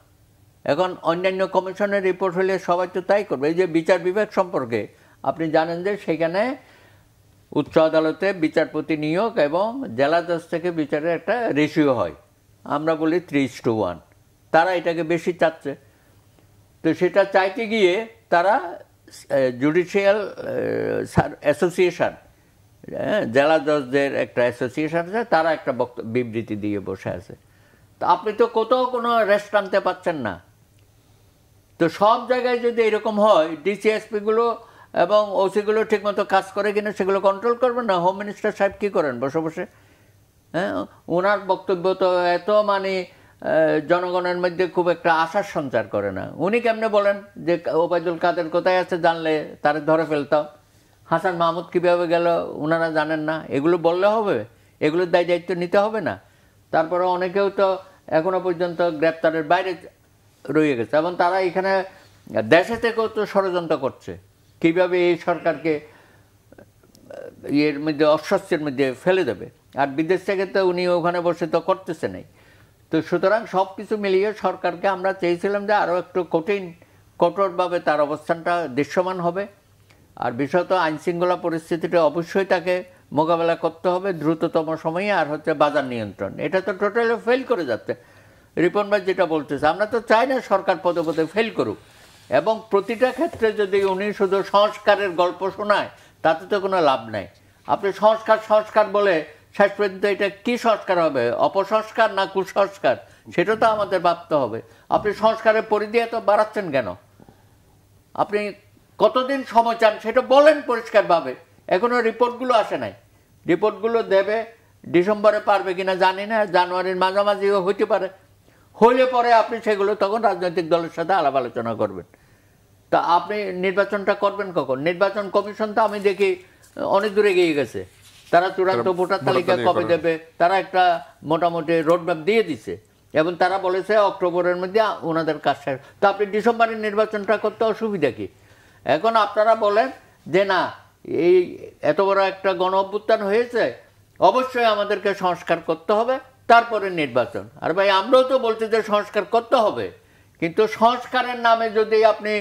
এখন অন্যান্য কমিশনের রিপোর্ট হলে সবাই তো তাই করবে। এই যে বিচার বিভাগ সম্পর্কে আপনি জানেন যে সেখানে উচ্চ আদালতে বিচারপতি নিয়োগ এবং জেলা জজ থেকে বিচারের একটা রেশিও হয়, আমরা বলি 3:1। তারা এটাকে বেশি চাচ্ছে। তো সেটা চাইতে গিয়ে তারা জুডিশিয়াল অ্যাসোসিয়েশন, জেলা জজদের একটা অ্যাসোসিয়েশন আছে, তারা একটা বিবৃতি দিয়ে বসে আছে। তো আপনি তো কোথাও কোনো রেস্ট আনতে পারছেন না। তো সব জায়গায় যদি এরকম হয়, ডিসিএসপিগুলো এবং ওসিগুলো ঠিকমতো কাজ করে কিনা সেগুলো কন্ট্রোল করবেন না। হোম মিনিস্টার সাহেব কী করেন বসে বসে? ওনার বক্তব্য তো এত মানে জনগণের মধ্যে খুব একটা আশার সঞ্চার করে না। উনি কেমনে বলেন যে ওবায়দুল কাদের কোথায় আছে, জানলে তারে ধরে ফেলতাম, হাসান মাহমুদ কীভাবে গেল ওনারা জানেন না? এগুলো বললে হবে? এগুলোর দায়িত্ব নিতে হবে না? তারপরে অনেকেও তো এখনো পর্যন্ত গ্রেপ্তারের বাইরে রয়ে গেছে এবং তারা এখানে দেশে থেকেও তো ষড়যন্ত্র করছে কীভাবে এই সরকারকে এর মধ্যে অস্বস্তির মধ্যে ফেলে দেবে। আর বিদেশ থেকে তো উনি ওখানে বসে তো করতেছে নাই। তো সুতরাং সব কিছু মিলিয়ে সরকারকে আমরা চেয়েছিলাম যে আরও একটু কঠোরভাবে তার অবস্থানটা দৃশ্যমান হবে। আর বিশেষত আইনশৃঙ্খলা পরিস্থিতিটা অবশ্যই তাকে মোকাবেলা করতে হবে দ্রুততম সময়ে, আর হচ্ছে বাজার নিয়ন্ত্রণ। এটা তো টোটালি ফেল করে যাচ্ছে। রিপন ভাই যেটা বলতেছে, আমরা তো চাই না সরকার পদে পদে ফেল করুক, এবং প্রতিটা ক্ষেত্রে যদি উনি শুধু সংস্কারের গল্প শোনায় তাতে তো কোনো লাভ নাই। আপনি সংস্কার সংস্কার বলে শেষ পর্যন্ত এটা কি সংস্কার হবে, অপসংস্কার না কুসংস্কার, সেটা তো আমাদের ভাবতে হবে। আপনি সংস্কারের পরিধি এত বাড়াচ্ছেন কেন? আপনি কতদিন সময় চান সেটা বলেন পরিষ্কারভাবে। এখনো রিপোর্টগুলো আসে নাই, রিপোর্টগুলো দেবে ডিসেম্বরে, পারবে কিনা জানি না, জানুয়ারির মাঝামাঝিও হইতে পারে। হইলে পরে আপনি সেগুলো তখন রাজনৈতিক দলের সাথে আলাপ আলোচনা করবেন। তা আপনি নির্বাচনটা করবেন কখন? নির্বাচন কমিশন তো আমি দেখি অনেক দূরে এগিয়ে গেছে, তারা চূড়ান্ত ভোটার তালিকা কবে দেবে তারা একটা মোটামুটি রোডম্যাপ দিয়ে দিছে, এবং তারা বলেছে অক্টোবরের মধ্যে ওনাদের কাজ শেষ। তো আপনি ডিসেম্বরের নির্বাচনটা করতে অসুবিধা কি? এখন আপনারা বলেন যে না, এই এত বড় একটা গণ অভ্যুত্থান হয়েছে, অবশ্যই আমাদেরকে সংস্কার করতে হবে, তারপরে নির্বাচন। আর ভাই আমরাও তো বলছি যে সংস্কার করতে হবে, কিন্তু সংস্কারের নামে যদি আপনি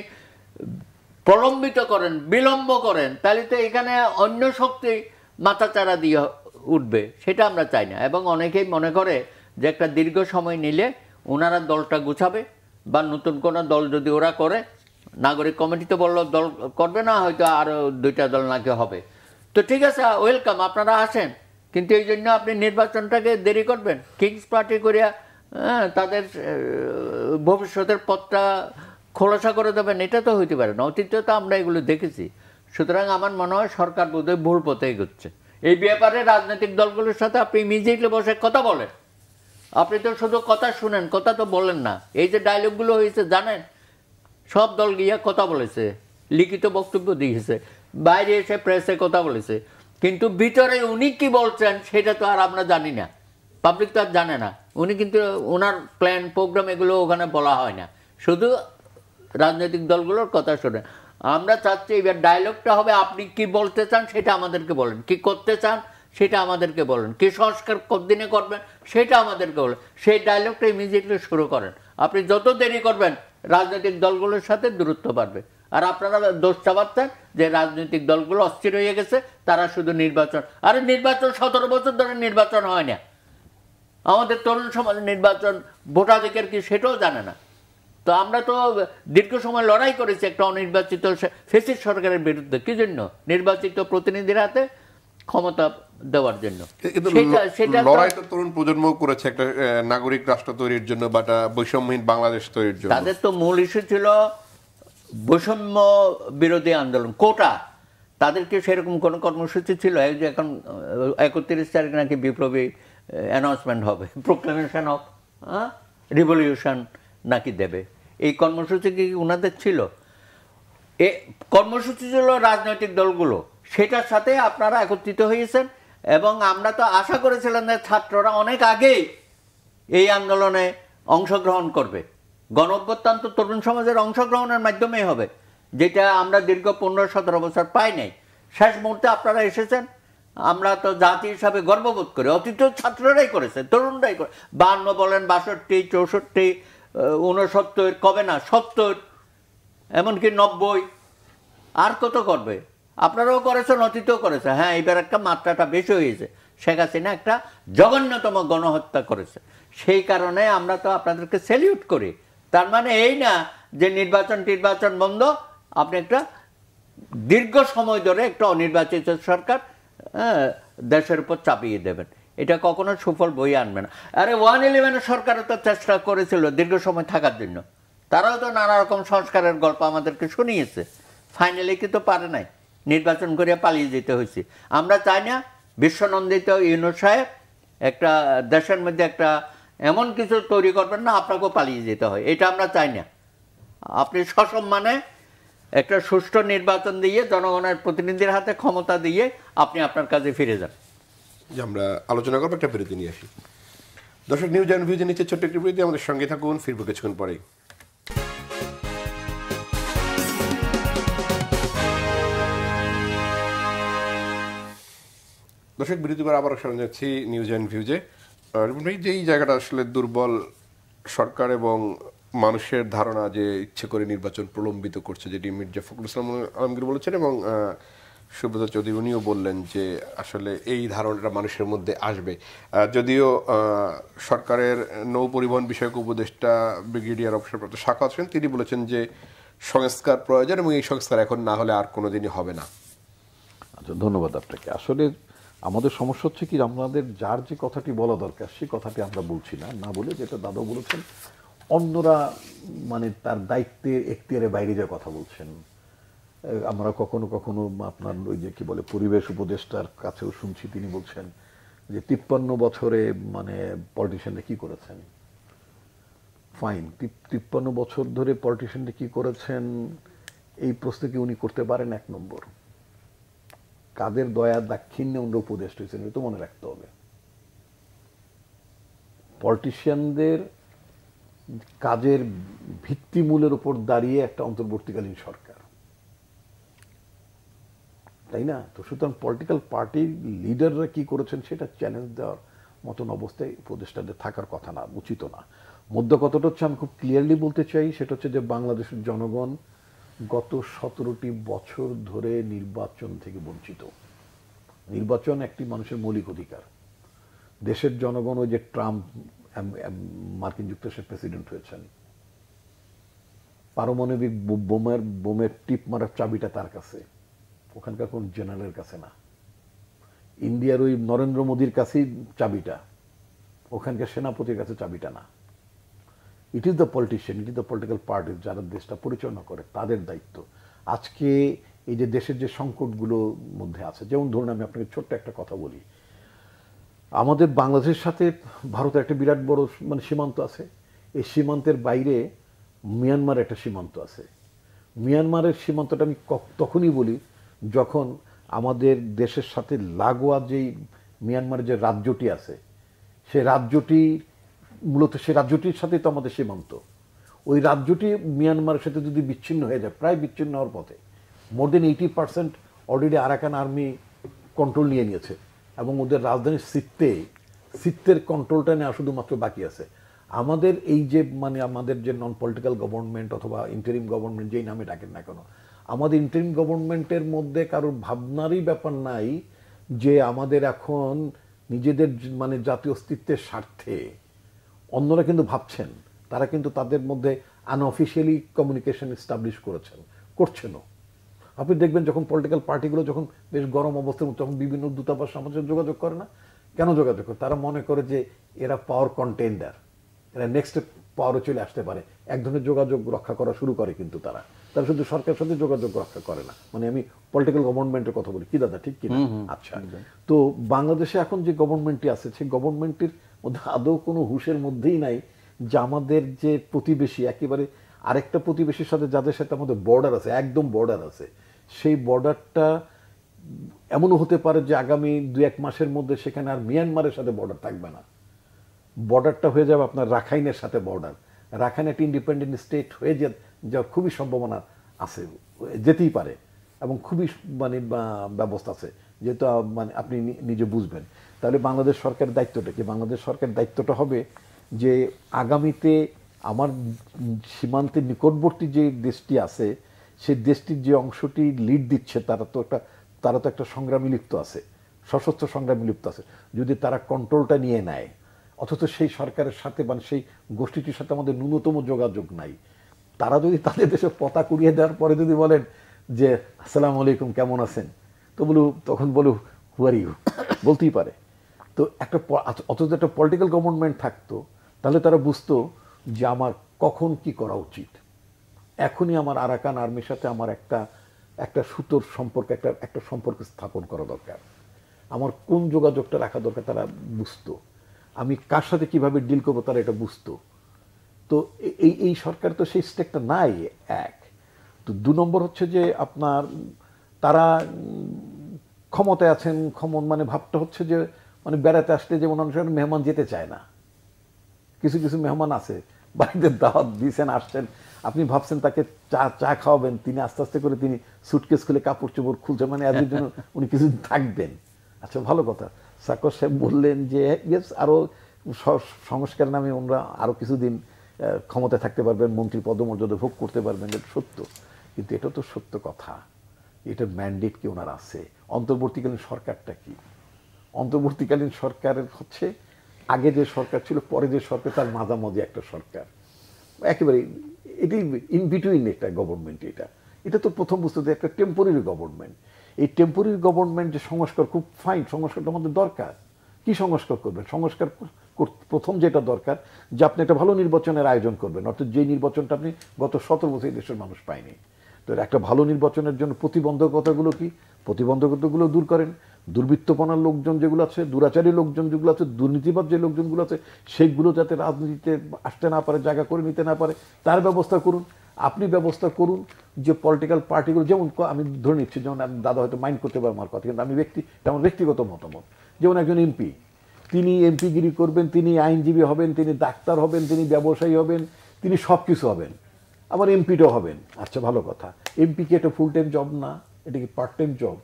প্রলম্বিত করেন, বিলম্ব করেন, তাহলে তো এখানে অন্য শক্তি মাথাচাড়া দিয়ে উঠবে, সেটা আমরা চাই না। এবং অনেকেই মনে করে যে একটা দীর্ঘ সময় নিলে ওনারা দলটা গুছাবে, বা নতুন কোনো দল যদি ওরা করে, নাগরিক কমিটি তো বললো দল করবে না, হয়তো আরও 2টা দল নাকি হবে। তো ঠিক আছে, ওয়েলকাম, আপনারা আসেন, কিন্তু এই জন্য আপনি নির্বাচনটাকে দেরি করবেন, কিংস পার্টি করিয়া তাদের ভবিষ্যতের পথটা খোলাসা করে দেবেন, এটা তো হইতে পারে না। অতীতে তো আমরা এগুলো দেখেছি। সুতরাং আমার মনে হয় সরকার বোধহয় ভুল পথে এগোচ্ছে। এই ব্যাপারে রাজনৈতিক দলগুলোর সাথে আপনি ইমিডিয়েটলি বসে কথা বলেন। আপনি তো শুধু কথা শুনেন, কথা তো বলেন না। এই যে ডায়লগগুলো হয়েছে জানেন, সব দল গিয়া কথা বলেছে, লিখিত বক্তব্য দিয়েছে, বাইরে এসে প্রেসে কথা বলেছে, কিন্তু ভিতরে উনি কি বলছেন সেটা তো আর আমরা জানি না, পাবলিক তো আর জানে না। উনি কিন্তু ওনার প্ল্যান প্রোগ্রাম এগুলো ওখানে বলা হয় না, শুধু রাজনৈতিক দলগুলোর কথা শোনে। আমরা চাচ্ছি এবার ডায়লগটা হবে, আপনি কি বলতে চান সেটা আমাদেরকে বলেন, কি করতে চান সেটা আমাদেরকে বলেন, কি সংস্কার কতদিনে করবেন সেটা আমাদেরকে বলেন। সেই ডায়লগটা ইমিডিয়েটলি শুরু করেন। আপনি যত দেরি করবেন রাজনৈতিক দলগুলোর সাথে দূরত্ব বাড়বে। আর আপনারা দোষ চাপাচ্ছেন যে রাজনৈতিক দলগুলো অস্থির হয়ে গেছে, তারা শুধু নির্বাচন। আরে নির্বাচন 17 বছর ধরে নির্বাচন হয় না। আমাদের তরুণ সমাজ নির্বাচন ভোটাধিকার কি সেটাও জানে না। তো আমরা তো দীর্ঘ সময় লড়াই করেছি একটা অনির্বাচিত ফ্যাসিস্ট সরকারের বিরুদ্ধে। কি জন্য? নির্বাচিত প্রতিনিধির হাতে ক্ষমতা দেওয়ার জন্য। লড়াই তো তরুণ প্রজন্ম করেছে একটা নাগরিক রাষ্ট্র তৈরির জন্য বা বৈষম্যহীন বাংলাদেশ তৈরির জন্য। তাদের তো মূল ইস্যু ছিল বৈষম্য বিরোধী আন্দোলন, কোটা। তাদেরকে সেরকম কোনো কর্মসূচি ছিল? এখন 31 তারিখ নাকি বিপ্লবী অ্যানাউন্সমেন্ট হবে, প্রোক্লামেশন অফ রিভলিউশন নাকি দেবে। এই কর্মসূচি কি ওনাদের ছিল? এ কর্মসূচি ছিল রাজনৈতিক দলগুলো, সেটার সাথে আপনারা একত্রিত হয়েছেন। এবং আমরা তো আশা করেছিলাম যে ছাত্ররা অনেক আগেই এই আন্দোলনে অংশগ্রহণ করবে। গণঅভ্যুত্থান তো তরুণ সমাজের অংশগ্রহণের মাধ্যমেই হবে, যেটা আমরা দীর্ঘ 15-17 বছর পাই নাই। শেষ মুহূর্তে আপনারা এসেছেন, আমরা তো জাতি হিসাবে গর্ববোধ করি। অতীত ছাত্ররাই করেছে, তরুণরাই করে। 52 বলেন, 62, 64, 69, কবে না 70, এমনকি 90, আর কত করবে? আপনারাও করেছেন, অতীতেও করেছে। হ্যাঁ, এবার একটা মাত্রাটা বেশি হয়েছে। শেখ হাসিনা একটা জঘন্যতম গণহত্যা করেছে, সেই কারণে আমরা তো আপনাদেরকে স্যালিউট করি। তার মানে এই না যে নির্বাচন বন্ধ, আপনি একটা দীর্ঘ সময় ধরে একটা অনির্বাচিত সরকার দেশের উপর চাপিয়ে দেবেন, এটা কখনো সুফল বই আনবে না। আরে 111 সরকারও তো চেষ্টা করেছিল দীর্ঘ সময় থাকার জন্য, তারাও তো নানা রকম সংস্কারের গল্প আমাদেরকে শুনিয়েছে। ফাইনালি কিন্তু পারে নাই, নির্বাচন করে পালিয়ে যেতে হয়েছে। আমরা চাই না বিশ্বনন্দিত ইউনূস সাহেব একটা দেশের মধ্যে একটা এমন কিছু তৈরি করবেন না আপনাকেও পালিয়ে যেতে হয়, এটা আমরা চাই না। আপনি সসম্মানে একটা সুষ্ঠু নির্বাচন দিয়ে জনগণের প্রতিনিধির হাতে ক্ষমতা দিয়ে আপনি আপনার কাজে ফিরে যান। আমরা আলোচনা করবো, একটা বিরতি নিয়ে আসি। দর্শক, নিউজ অ্যান্ড ভিউজের নিচে ছোট্ট একটি বিরতি, আমাদের সঙ্গে থাকুন, ফিরবো কিছুক্ষণ পরেই। দর্শক, বিরতি পর আবারও সঙ্গে যাচ্ছি নিউজ অ্যান্ড ভিউজে। যেই জায়গাটা আসলে দুর্বল সরকার এবং মানুষের ধারণা যে ইচ্ছে করে নির্বাচন প্রলম্বিত করছে, যেটি মির্জা ফখরুল ইসলাম আলমগীর বলেছেন এবং সুব্রত চৌধুরী উনিও বললেন যে আসলে এই ধারণাটা মানুষের মধ্যে আসবে। যদিও সরকারের নৌ পরিবহন বিষয়ক উপদেষ্টা ব্রিগেডিয়ার অবসরপ্রাপ্ত সাখাওয়াত হোসেন তিনি বলেছেন যে সংস্কার প্রয়োজন এবং এই সংস্কার এখন না হলে আর কোনোদিনই হবে না। আচ্ছা, ধন্যবাদ আপনাকে। আসলে আমাদের সমস্যা হচ্ছে কি, আমাদের যার যে কথাটি বলা দরকার সেই কথাটি আমরা বলছি না, না বলে যেটা দাদা বলেছেন অন্যরা মানে তার দায়িত্বের এখতিয়ারের বাইরে যা কথা বলছেন। আমরা কখনো কখনো আপনার ওই যে কি বলে পরিবেশ উপদেষ্টার কাছেও শুনছি, তিনি বলছেন যে 53 বছরে মানে পলিটিশিয়ানরা কি করেছেন। ফাইন, 53 বছর ধরে পলিটিশিয়ানরা কি করেছেন এই প্রশ্ন কি উনি করতে পারেন? এক নম্বর, কাদের দয়া দাক্ষিণ্যে উনি উপদেষ্টা হয়েছেন এটা তো মনে রাখতে হবে। পলিটিশিয়ানদের কাজের ভিত্তিমূলের উপর দাঁড়িয়ে একটা অন্তর্বর্তীকালীন সরকার, তাই না? তো সুতরাং পলিটিক্যাল পার্টির লিডাররা কি করেছেন সেটা চ্যালেঞ্জ দেওয়ার মতন অবস্থায় উপদেষ্টাদের থাকার কথা না, উচিত না। মধ্য কথাটা হচ্ছে আমি খুব ক্লিয়ারলি বলতে চাই, সেটা হচ্ছে যে বাংলাদেশের জনগণ গত 17টি বছর ধরে নির্বাচন থেকে বঞ্চিত। নির্বাচন একটি মানুষের মৌলিক অধিকার। দেশের জনগণ, ওই যে ট্রাম্প মার্কিন যুক্তরাষ্ট্রের প্রেসিডেন্ট হয়েছেন, পারমাণবিক বোমের টিপ মারার চাবিটা তার কাছে, ওখানকার কোন জেনারেলের কাছে না। ইন্ডিয়ার ওই নরেন্দ্র মোদীর কাছেই চাবিটা, ওখানকার সেনাপতির কাছে চাবিটা না। It is the politician, it is the political party যারা দেশটা পরিচালনা করে তাদের দায়িত্ব। আজকে এই যে দেশের যে সংকটগুলো মধ্যে আছে, যেমন ধরুন আমি আপনাকে ছোট্ট একটা কথা বলি, আমাদের বাংলাদেশের সাথে ভারতের একটা বিরাট বড় মানে সীমান্ত আছে। এই সীমান্তের বাইরে মিয়ানমার একটা সীমান্ত আছে। মিয়ানমারের সীমান্তটা আমি তখনই বলি যখন আমাদের দেশের সাথে লাগোয়া যেই মিয়ানমারের যে রাজ্যটি আছে, সেই রাজ্যটি মূলত সেই রাজ্যটির সাথেই তো আমাদের সীমান্ত। ওই রাজ্যটি মিয়ানমারের সাথে যদি বিচ্ছিন্ন হয়ে যায়, প্রায় বিচ্ছিন্ন হওয়ার পথে, মোর দেন 80% অলরেডি আরাকান আর্মি কন্ট্রোল নিয়ে নিয়েছে এবং ওদের রাজধানী সিত্তের কন্ট্রোলটা নেওয়া শুধুমাত্র বাকি আছে। আমাদের এই যে মানে আমাদের যে নন পলিটিক্যাল গভর্নমেন্ট অথবা ইন্টারিম গভর্নমেন্ট যেই নামে ডাকেন না কেন, আমাদের ইন্টারিম গভর্নমেন্টের মধ্যে কারোর ভাবনারই ব্যাপার নাই যে আমাদের এখন নিজেদের মানে জাতীয় অস্তিত্বের স্বার্থে, অন্যরা কিন্তু ভাবছেন, তারা কিন্তু তাদের মধ্যে আনঅফিসিয়ালি কমিউনিকেশন এস্টাবলিশ করছেনও। আপনি দেখবেন যখন পলিটিক্যাল পার্টিগুলো যখন বেশ গরম অবস্থার মধ্যে, তখন বিভিন্ন দূতাবাস আমাদের যোগাযোগ করে না কেন? যোগাযোগ করে, তারা মনে করে যে এরা পাওয়ার কন্টেন্ডার, এরা নেক্সট পাওয়ারও চলে আসতে পারে, এক ধরনের যোগাযোগ রক্ষা করা শুরু করে। কিন্তু তারা শুধু সরকারের সাথে যোগাযোগ রক্ষা করে না, মানে আমি পলিটিক্যাল গভর্নমেন্টের কথা বলি, কি দাদা ঠিক কিনা? আচ্ছা, তো বাংলাদেশে এখন যে গভর্নমেন্টটি আছে সেই গভর্নমেন্টের মধ্যে আদৌ কোনো হুঁশের মধ্যেই নাই যে আমাদের যে প্রতিবেশী, একেবারে আরেকটা প্রতিবেশীর সাথে যাদের সাথে আমাদের বর্ডার আছে, একদম বর্ডার আছে, সেই বর্ডারটা এমনও হতে পারে যে আগামী 2-1 মাসের মধ্যে সেখানে আর মিয়ানমারের সাথে বর্ডার থাকবে না, বর্ডারটা হয়ে যাবে আপনার রাখাইনের সাথে বর্ডার। রাখাইন একটা ইন্ডিপেন্ডেন্ট স্টেট হয়ে যা খুবই সম্ভাবনা আছে, যেতেই পারে, এবং খুবই মানে ব্যবস্থা আছে, যেহেতু মানে আপনি নিজে বুঝবেন। তাহলে বাংলাদেশ সরকারের দায়িত্বটা কি? বাংলাদেশ সরকারের দায়িত্বটা হবে যে আগামীতে আমার সীমান্তের নিকটবর্তী যে দেশটি আছে, সেই দেশটির যে অংশটি লিড দিচ্ছে তারা তো একটা সংগ্রামী লিপ্ত আছে, সশস্ত্র সংগ্রামী লিপ্ত আছে। যদি তারা কন্ট্রোলটা নিয়ে নেয়, অথচ সেই সরকারের সাথে মানে সেই গোষ্ঠীটির সাথে আমাদের ন্যূনতম যোগাযোগ নাই, তারা যদি তাদের দেশে পতাকা কুড়িয়ে দেওয়ার পরে যদি বলেন যে আসসালামু আলাইকুম কেমন আছেন, তো তখন বলু হু আর ইউ, বলতেই পারে। তো অথচ একটা পলিটিক্যাল গভর্নমেন্ট থাকতো, তাহলে তারা বুঝতো যে আমার কখন কি করা উচিত। এখনই আমার আরাকান আর্মির সাথে আমার একটা সুতোর সম্পর্ক, একটা সম্পর্ক স্থাপন করা দরকার, আমার কোন যোগাযোগটা রাখা দরকার তারা বুঝতো, আমি কার সাথে কিভাবে ডিল করবো তারা এটা বুঝতো। তো এই সরকার তো সেই স্টেকটা নাই, এক। তো 2 নম্বর হচ্ছে যে আপনার তারা ক্ষমতায় আছেন, মানে ভাবটা হচ্ছে যে মানে বেড়াতে আসলে যেমন মানুষের মেহমান যেতে চায় না, কিছু কিছু মেহমান আছে বাড়িতে দাওয়াত দিয়েছেন, আসছেন, আপনি ভাবছেন তাকে চা খাওয়াবেন, তিনি আস্তে আস্তে করে তিনি সুটকেস খুলে কাপড় চোপড় খুলছেন, মানে এদের জন্য উনি কিছুদিন থাকবেন। আচ্ছা, ভালো কথা। সাকর সাহেব বললেন যে ইয়েস, আরও সংস্কার নামে ওনারা আরও কিছুদিন ক্ষমতায় থাকতে পারবেন, মন্ত্রী পদমর্যাদা ভোগ করতে পারবেন, এটা সত্য। কিন্তু এটা তো সত্য কথা এটার ম্যান্ডেট কি ওনার আছে? অন্তর্বর্তীকালীন সরকারটা কি? অন্তর্বর্তীকালীন সরকারের হচ্ছে আগে যে সরকার ছিল, পরে যে সরকার, তার মাঝামাঝি একটা সরকার, একেবারে এটি ইন বিটুইন একটা গভর্নমেন্ট। এটা তো প্রথম বুঝতে হবে একটা টেম্পোরারি গভর্নমেন্ট। এই টেম্পোরারি গভর্নমেন্ট যে সংস্কার খুব ফাইন, সংস্কারটা আমাদের দরকার। কি সংস্কার করবেন? সংস্কার প্রথম যেটা দরকার যে আপনি একটা ভালো নির্বাচনের আয়োজন করবেন, অর্থাৎ যে নির্বাচনটা আপনি গত 17 বছর এই দেশের মানুষ পায়নি। তো একটা ভালো নির্বাচনের জন্য প্রতিবন্ধকতাগুলো কি? প্রতিবন্ধকতাগুলো দূর করেন। দুর্বৃত্তপনার লোকজন যেগুলো আছে, দুরাচারী লোকজন যেগুলো আছে, দুর্নীতিবাদ যে লোকজনগুলো আছে, সেইগুলো যাতে রাজনীতিতে আসতে না পারে, জায়গা করে নিতে না পারে, তার ব্যবস্থা করুন। আপনি ব্যবস্থা করুন যে পলিটিক্যাল পার্টিগুলো, যেমন আমি ধরে নিচ্ছি, যেমন আমি দাদা হয়তো মাইন্ড করতে পারবো আমার কথা, কিন্তু আমি আমার ব্যক্তিগত মতামত, যেমন একজন এমপি, তিনি এমপিগিরি করবেন, তিনি আইনজীবী হবেন, তিনি ডাক্তার হবেন, তিনি ব্যবসায়ী হবেন, তিনি সব কিছু হবেন, আবার এমপিটাও হবেন। আচ্ছা, ভালো কথা। এমপি কি একটা ফুল টাইম জব না? এটা কি পার্ট টাইম জব?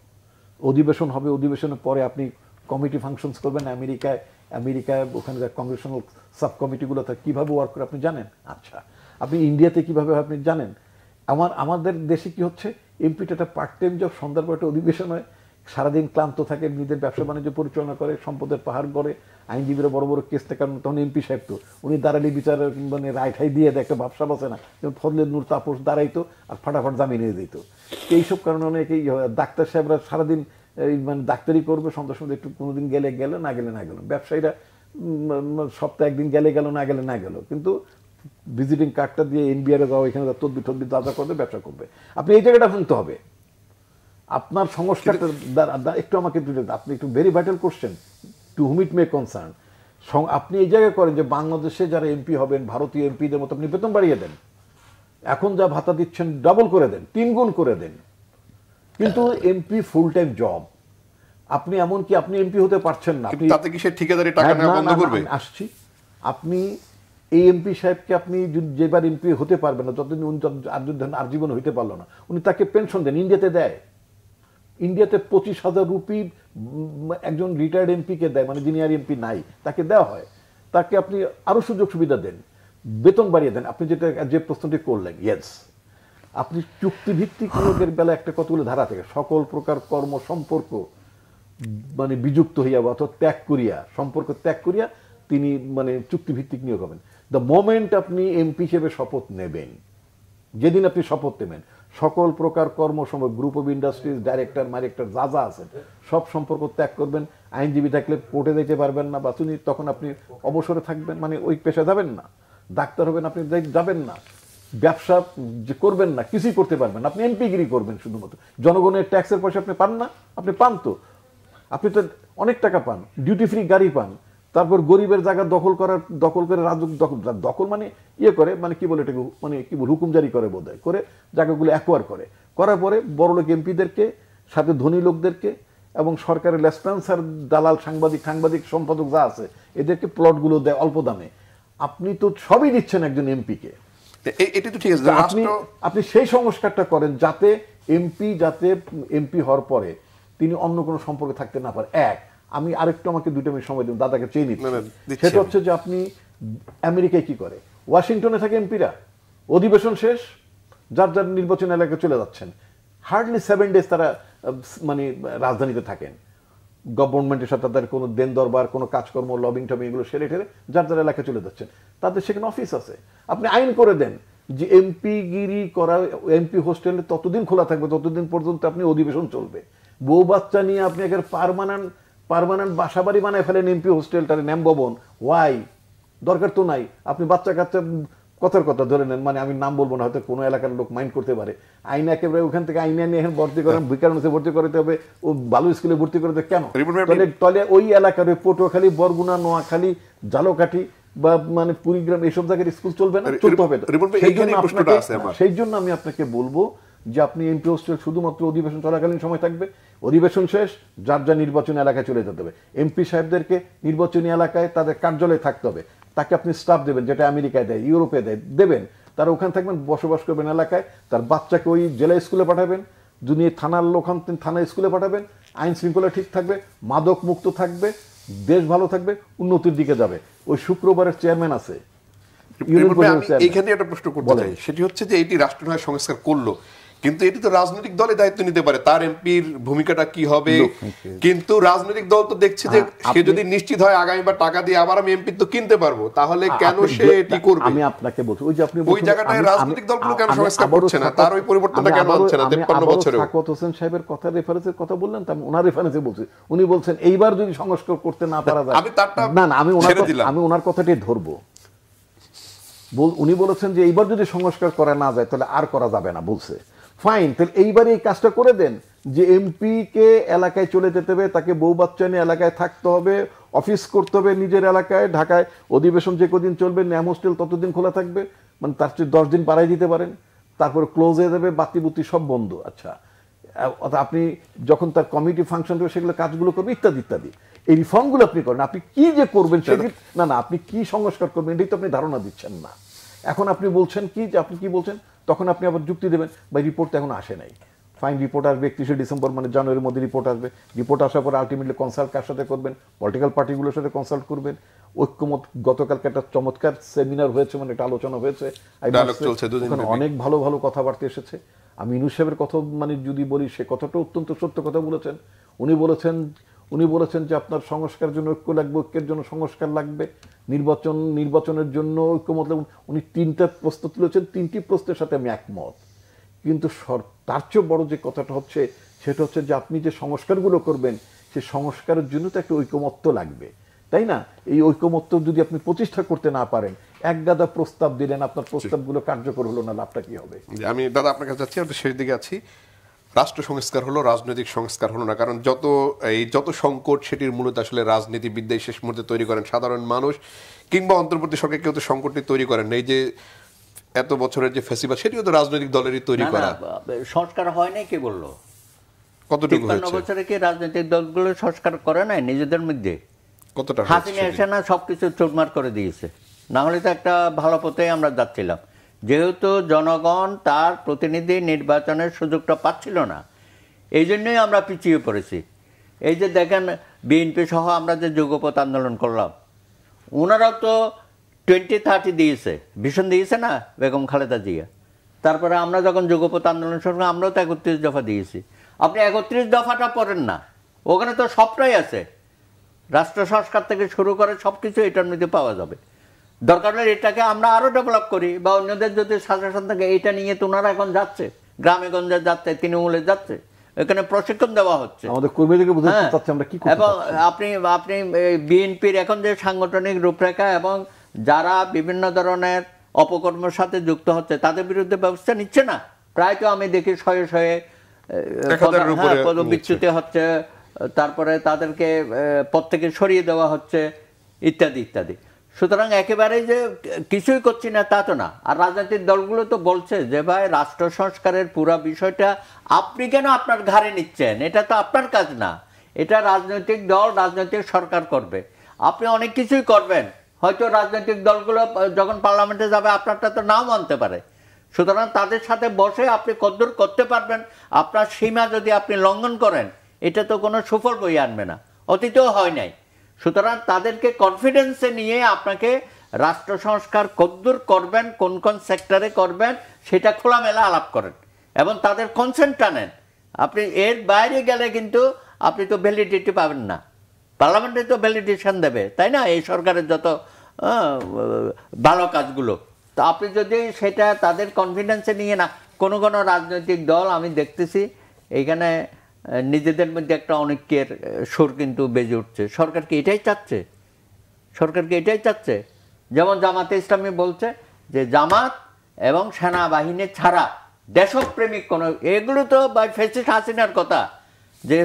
অধিবেশন হবে, অধিবেশনের পরে আপনি কমিটি ফাংশনস করবেন। আমেরিকায় ওখানে কংগ্রেশনাল সাব কমিটিগুলো কীভাবে ওয়ার্ক করে আপনি জানেন? আচ্ছা, আপনি ইন্ডিয়াতে কীভাবে আপনি জানেন? আমাদের দেশে কি হচ্ছে, এমপিটা একটা পার্ট টাইম জব, সন্ধ্যার পর একটা অধিবেশন হয়, সারাদিন ক্লান্ত থাকে, নিজেদের ব্যবসা বাণিজ্য পরিচালনা করে, সম্পদের পাহাড় করে, আইনজীবীরা বড় বড় কেস থেকে, তখন এমপি সাহেব তো উনি দাঁড়ালি বিচার মানে রায় ঠাই দিয়ে দেয়, একটা ভাবসা বসে না, যেমন ফজলের নূর তাপস দাঁড়াইতো আর ফাটাফাট জামিন নিয়ে দিত। এইসব কারণে অনেকেই ডাক্তার সাহেবরা সারাদিন মানে ডাক্তারি করবে, সন্ধ্যার সময় একটু কোনোদিন গেলে গেল, না গেলে না গেল। ব্যবসায়ীরা সপ্তাহে একদিন গেলে গেল, না গেলে না গেল, কিন্তু ভিজিটিং কার্ডটা দিয়ে এনবিআর যাওয়া, এখানে তদবির টদবির দাদা করবে, ব্যবসা করবে। আপনি এই জায়গাটা শুনতে হবে। আপনার সংস্কারটা একটু আমাকে, আপনি একটু ভেরি ভাইটাল কোশ্চেন, টু হুম ইট মে কনসার্ন। আপনি এই জায়গায় করেন যে বাংলাদেশে যারা এমপি হবেন, ভারতীয় এমপিদের মতো আপনি বেতন বাড়িয়ে দেন, এখন যা ভাতা দিচ্ছেন ডাবল করে দেন, 3 গুণ করে দেন, কিন্তু এমপি ফুল টাইম জব। আপনি এমনকি আপনি এমপি হতে পারছেন না, তাতে কি সে ঠিকাদারি টাকা নেওয়া বন্ধ করবে? আসছি, আপনি এই এমপি সাহেবকে আপনি যেবার এমপি হতে পারবেন না, যতদিন উনি আজীবন হইতে পারলো না, উনি তাকে পেনশন দেন। ইন্ডিয়াতে দেয়, ইন্ডিয়াতে 25,000 রুপি একজন রিটায়ার্ড এমপিকে দেয়, মানে যিনি আর এমপি নাই তাকে দেওয়া হয়। তাকে আপনি আরো সুযোগ সুবিধা দেন, বেতন বাড়িয়ে দেন। আপনি যে প্রশ্নটি করলেন, ইয়েস, আপনি চুক্তিভিত্তিক নিয়োগের বেলা একটা কতগুলো ধারা থেকে সকল প্রকার কর্ম সম্পর্ক মানে বিযুক্ত হইয়া বা অথবা ত্যাগ করিয়া, সম্পর্ক ত্যাগ করিয়া তিনি মানে চুক্তিভিত্তিক নিয়োগ হবেন। দ্য মোমেন্ট আপনি এমপি হিসেবে শপথ নেবেন, যেদিন আপনি শপথ নেবেন, সকল প্রকার কর্মসম্পর্ক, গ্রুপ অফ ইন্ডাস্ট্রিজ, ডাইরেক্টর মাইরেক্টর যা যা আছেন সব সম্পর্ক ত্যাগ করবেন। আইনজীবী থাকলে কোর্টে যেতে পারবেন না, বা তুমি তখন আপনি অবসরে থাকবেন, মানে ওই পেশা যাবেন না। ডাক্তার হবেন, আপনি যাবেন না। ব্যবসা যে করবেন না, কিছুই করতে পারবেন না, আপনি এমপিগিরি করবেন শুধুমাত্র। জনগণের ট্যাক্সের পয়সা আপনি পান না? আপনি পান তো, আপনি তো অনেক টাকা পান, ডিউটি ফ্রি গাড়ি পান, তারপর গরিবের জায়গা দখল করে দখল মানে ইয়ে করে, মানে কি বলে এটাকে, মানে কি বলে হুকুম জারি করে বোধহয়, করে জায়গাগুলো অ্যাকোয়ার করার পরে বড়লোক এমপিদেরকে, সাথে ধনী লোকদেরকে এবং সরকারের লেসপেন্সার, দালাল, সাংবাদিক সম্পাদক যা আছে, এদেরকে প্লটগুলো দেয় অল্প দামে। আপনি তো সবই দিচ্ছেন একজন এমপিকে। এটা তো ঠিক আছে, আপনি সেই সংস্কারটা করেন যাতে এমপি হওয়ার পরে তিনি অন্য কোনো সম্পর্কে থাকতে না পারে। আমি আরেকটু, আমাকে 2 মিনিট সময় দিন, দাদাকে চেয়ে নিচ্ছি। সেটা হচ্ছে যে আপনি আমেরিকায় কি করে, ওয়াশিংটনে থাকে এমপিরা, অধিবেশন শেষ, যার যার নির্বাচন এলাকায় চলে যাচ্ছেন, হার্ডলি 7 ডেজ তারা মানে রাজধানীতে থাকেন। গভর্নমেন্টের সাথে তাদের কোনো দেন দরবার, কোনো কাজকর্ম, লবিং টবিং এগুলো সেরে ঠেরে যার যার এলাকায় চলে যাচ্ছেন, তাদের সেখানে অফিস আছে। আপনি আইন করে দেন যে এমপিগিরি করা, এমপি হোস্টেলে ততদিন খোলা থাকবে ততদিন পর্যন্ত আপনি অধিবেশন চলবে। বউ বাচ্চা নিয়ে আপনি একের পার্মানেন্ট বাসা বাড়ি বানায় ফেলেন এমপি হোস্টেলটারে, ন্যাম ভবন, ওয়াই দরকার তো নাই। আপনি বাচ্চা কাচ্চা কথার কথা ধরে নেন, মানে আমি নাম বলবো না, হয়তো কোনো এলাকার লোক মাইন্ড করতে পারে, আইন একেবারে ওখান থেকে আইনে নিয়ে এখন ভর্তি করেন, বিকারণে ভর্তি করতে হবে, ও ভালো স্কুলে ভর্তি করতে কেন? তাহলে ওই এলাকার ওই পটুয়াখালী, বরগুনা, নোয়াখালী, ঝালকাঠি বা মানে কুড়িগ্রাম এইসব জায়গায় স্কুল চলবে না, চলতে হবে। সেই জন্য আমি আপনাকে বলবো যে আপনি এমপি হোস্টেল শুধুমাত্র অধিবেশন চলাকালীন সময় থাকবে, অধিবেশন শেষ যার যা নির্বাচনী এলাকায় চলে যেতে হবে। এমপি সাহেবদেরকে নির্বাচনী এলাকায় তাদের কার্যালয়ে থাকতে হবে, তাকে আপনি স্টাফ দেবেন, যেটা আমেরিকায় দেয়, ইউরোপে দেবেন, তারা ওখানে থাকবেন, বসবাস করবেন এলাকায়, তার বাচ্চাকে ওই জেলা স্কুলে পাঠাবেন, যদি থানার লোক হন থানা স্কুলে পাঠাবেন, আইন শৃঙ্খলা ঠিক থাকবে, মাদক মুক্ত থাকবে, দেশ ভালো থাকবে, উন্নতির দিকে যাবে। ওই শুক্রবারের চেয়ারম্যান আছে, এইখানে একটা প্রশ্ন করতে চাই, সেটি হচ্ছে যে এটি রাষ্ট্রনায়ক সংস্কার করলো, কিন্তু এটি তো রাজনৈতিক দলে দায়িত্ব নিতে পারে, তার এমপির ভূমিকাটা কি হবে। কিন্তু রাজনৈতিক দল তো দেখছে যে সে যদি নিশ্চিত হয় আগামীবার টাকা দিয়ে আবার আমি এমপি তো কিনতে পারবো, তাহলে কেন সে এটি করবে? আমি আপনাকে বলছি, ওই যে আপনি ওই জায়গাটায় রাজনৈতিক দলগুলো কেন সংস্কার করছে না, তার ওই পরিবর্তনটা কেন হচ্ছে না 53 বছরেও? সাখাওয়াত হোসেন সাহেবের কথা, রেফারেন্সের কথা বললেন, তো আমি ওনার রেফারেন্সে বলছি। উনি বলছেন এইবার যদি সংস্কার করতে না পারা যায়, আমি তারটা না আমি ওনার কথাটাই ধরবো। উনি বলেছেন যে এইবার যদি সংস্কার করা না যায় তাহলে আর করা যাবে না, বলছে। ফাইন, তাহলে এইবারে এই কাজটা করে দেন যে এমপি কে এলাকায় চলে যেতে হবে, তাকে বউ বাচ্চা নিয়ে এলাকায় থাকতে হবে, অফিস করতে হবে নিজের এলাকায়, ঢাকায় অধিবেশন যে কদিন চলবে ন্যাম হোস্টেল ততদিন খোলা থাকবে, মানে তার চেয়ে 10 দিন বাড়াই দিতে পারেন, তারপরে ক্লোজ হয়ে যাবে, বাতি বুতি সব বন্ধ। আচ্ছা, আপনি যখন তার কমিটি ফাংশন হবে সেগুলো কাজগুলো করবে, ইত্যাদি ইত্যাদি। এই রিফর্মগুলো আপনি করেন, আপনি কি যে করবেন সেটি না, আপনি কি সংস্কার করবেন এটাই তো আপনি ধারণা দিচ্ছেন না। এখন আপনি বলছেন কি যে আপনি কি বলছেন, তখন আপনি আবার যুক্তি দেবেন বা রিপোর্ট এখন আসে নাই। ফাইন, রিপোর্ট আসবে 31শে ডিসেম্বর, মানে জানুয়ারির মধ্যে রিপোর্ট আসবে। রিপোর্ট আসার পরে আলটিমেটলি কনসাল্ট কার সাথে করবেন? পলিটিক্যাল পার্টিগুলোর সাথে কনসাল্ট করবেন। ঐক্যমত, গতকালকে একটা চমৎকার সেমিনার হয়েছে, মানে একটা আলোচনা হয়েছে, অনেক ভালো ভালো কথাবার্তা এসেছে। আমি ইউনূস সাহেবের কথা মানে যদি বলি, সে কথাটা অত্যন্ত সত্য কথা বলেছেন। উনি বলেছেন যে আপনার সংস্কারের জন্য ঐক্য লাগবে, ঐক্যের জন্য সংস্কার লাগবে, নির্বাচনের জন্য ঐক্যমত। উনি 3টা প্রশ্ন তুলেছেন, 3টি প্রশ্নের সাথে আমি একমত। কিন্তু তার চেয়ে বড় যে কথাটা হচ্ছে সেটা হচ্ছে যে আপনি যে সংস্কারগুলো করবেন সেই সংস্কারের জন্য তো একটা ঐকমত্য লাগবে, তাই না? এই ঐকমত্য যদি আপনি প্রতিষ্ঠা করতে না পারেন, এক গাদা প্রস্তাব দিলেন, আপনার প্রস্তাবগুলো কার্যকর হলো না, লাভটা কি হবে? আমি দাদা আপনার কাছে যাচ্ছি, আমি শেষ দিকে আছি। রাষ্ট্র সংস্কার হলো, রাজনৈতিক সংস্কার হলো না, কারণ যত সংকট সেটির মূলত আসলে রাজনীতিবিদরাই শেষ মুহূর্তে তৈরি করেন। সাধারণ মানুষ কিংবা অন্তর্বর্তী সরকার কেউ তো সংকটটি তৈরি করেন। এই যে এত বছরের যে ফেসিবাদ, সেটিও তো রাজনৈতিক দলেরই তৈরি করা। সংস্কার হয় নাই, কে বললো? কতটুকু হয়েছে? 53 বছরে কি রাজনৈতিক দলগুলো সংস্কার করে নাই নিজেদের মধ্যে? কতটা? হাসিনা এসে না সবকিছু চুরমার করে দিয়েছে, না হলে তো একটা ভালো পথে আমরা যাচ্ছিলাম। যেহেতু জনগণ তার প্রতিনিধি নির্বাচনের সুযোগটা পাচ্ছিল না, এই জন্যই আমরা পিছিয়ে পড়েছি। এই যে দেখেন, বিএনপি সহ আমরা যে যুগপৎ আন্দোলন করলাম, ওনারাও তো 2030 দিয়েছে, ভীষণ দিয়েছে না বেগম খালেদা জিয়া। তারপরে আমরা যখন যুগপৎ আন্দোলন শুরু করলাম, আমরাও তো 31 দফা দিয়েছি। আপনি 31 দফাটা পড়েন না, ওখানে তো সবটাই আছে, রাষ্ট্র সংস্কার থেকে শুরু করে সব কিছু এটার মধ্যে পাওয়া যাবে। দরকার হলে এটাকে আমরা আরও ডেভেলপ করি, বা অন্যদের যদি সাজেশন থাকে এইটা নিয়ে তোনারা এখন যাচ্ছে, গ্রামে গঞ্জে যাচ্ছে, তৃণমূলে যাচ্ছে, এখানে প্রশিক্ষণ দেওয়া হচ্ছে আমাদের কর্মীদেরকে বোঝাতে চাচ্ছি আমরা কি করতে। এবং আপনি বিএনপির এখন যে সাংগঠনিক রূপরেখা এবং যারা বিভিন্ন ধরনের অপকর্মের সাথে যুক্ত হচ্ছে তাদের বিরুদ্ধে ব্যবস্থা নিচ্ছে না। প্রায় তো আমি দেখি শয়ে শয়ে পদবিচ্যুতি হচ্ছে, তারপরে তাদেরকে পদ থেকে সরিয়ে দেওয়া হচ্ছে, ইত্যাদি ইত্যাদি। সুতরাং একেবারে যে কিছুই করছি না তা তো না। আর রাজনৈতিক দলগুলো তো বলছে যে ভাই, রাষ্ট্র সংস্কারের পুরো বিষয়টা আপনি কেন আপনার ঘাড়ে নিচ্ছেন? এটা তো আপনার কাজ না, এটা রাজনৈতিক দল, রাজনৈতিক সরকার করবে। আপনি অনেক কিছুই করবেন, হয়তো রাজনৈতিক দলগুলো যখন পার্লামেন্টে যাবে আপনারটা তো নাও মানতে পারে। সুতরাং তাদের সাথে বসে আপনি কদ্দূর করতে পারবেন, আপনার সীমা যদি আপনি লঙ্ঘন করেন, এটা তো কোনো সুফল বই আনবে না, অতীতেও হয় নাই। সুতরাং তাদেরকে কনফিডেন্সে নিয়ে আপনাকে রাষ্ট্র সংস্কার কদ্দূর করবেন, কোন কোন সেক্টরে করবেন, সেটা খোলামেলা আলাপ করেন এবং তাদের কনসেন্টটা নেন। আপনি এর বাইরে গেলে কিন্তু আপনি তো ভ্যালিডিটি পাবেন না। পার্লামেন্টে তো ভ্যালিডেশন দেবে, তাই না, এই সরকারের যত ভালো কাজগুলো। তো আপনি যদি সেটা তাদের কনফিডেন্সে নিয়ে না, কোনো কোনো রাজনৈতিক দল আমি দেখতেছি এইখানে নিজেদের মধ্যে একটা অনৈক্যের সুর কিন্তু বেজে উঠছে। সরকার কি এটাই চাচ্ছে? সরকার কি এটাই চাচ্ছে? যেমন জামাতে ইসলামী বলছে যে জামাত এবং সেনাবাহিনী ছাড়া দেশপ্রেমিক কোনো, এগুলো তো ফ্যাসিস্ট হাসিনার কথা, যে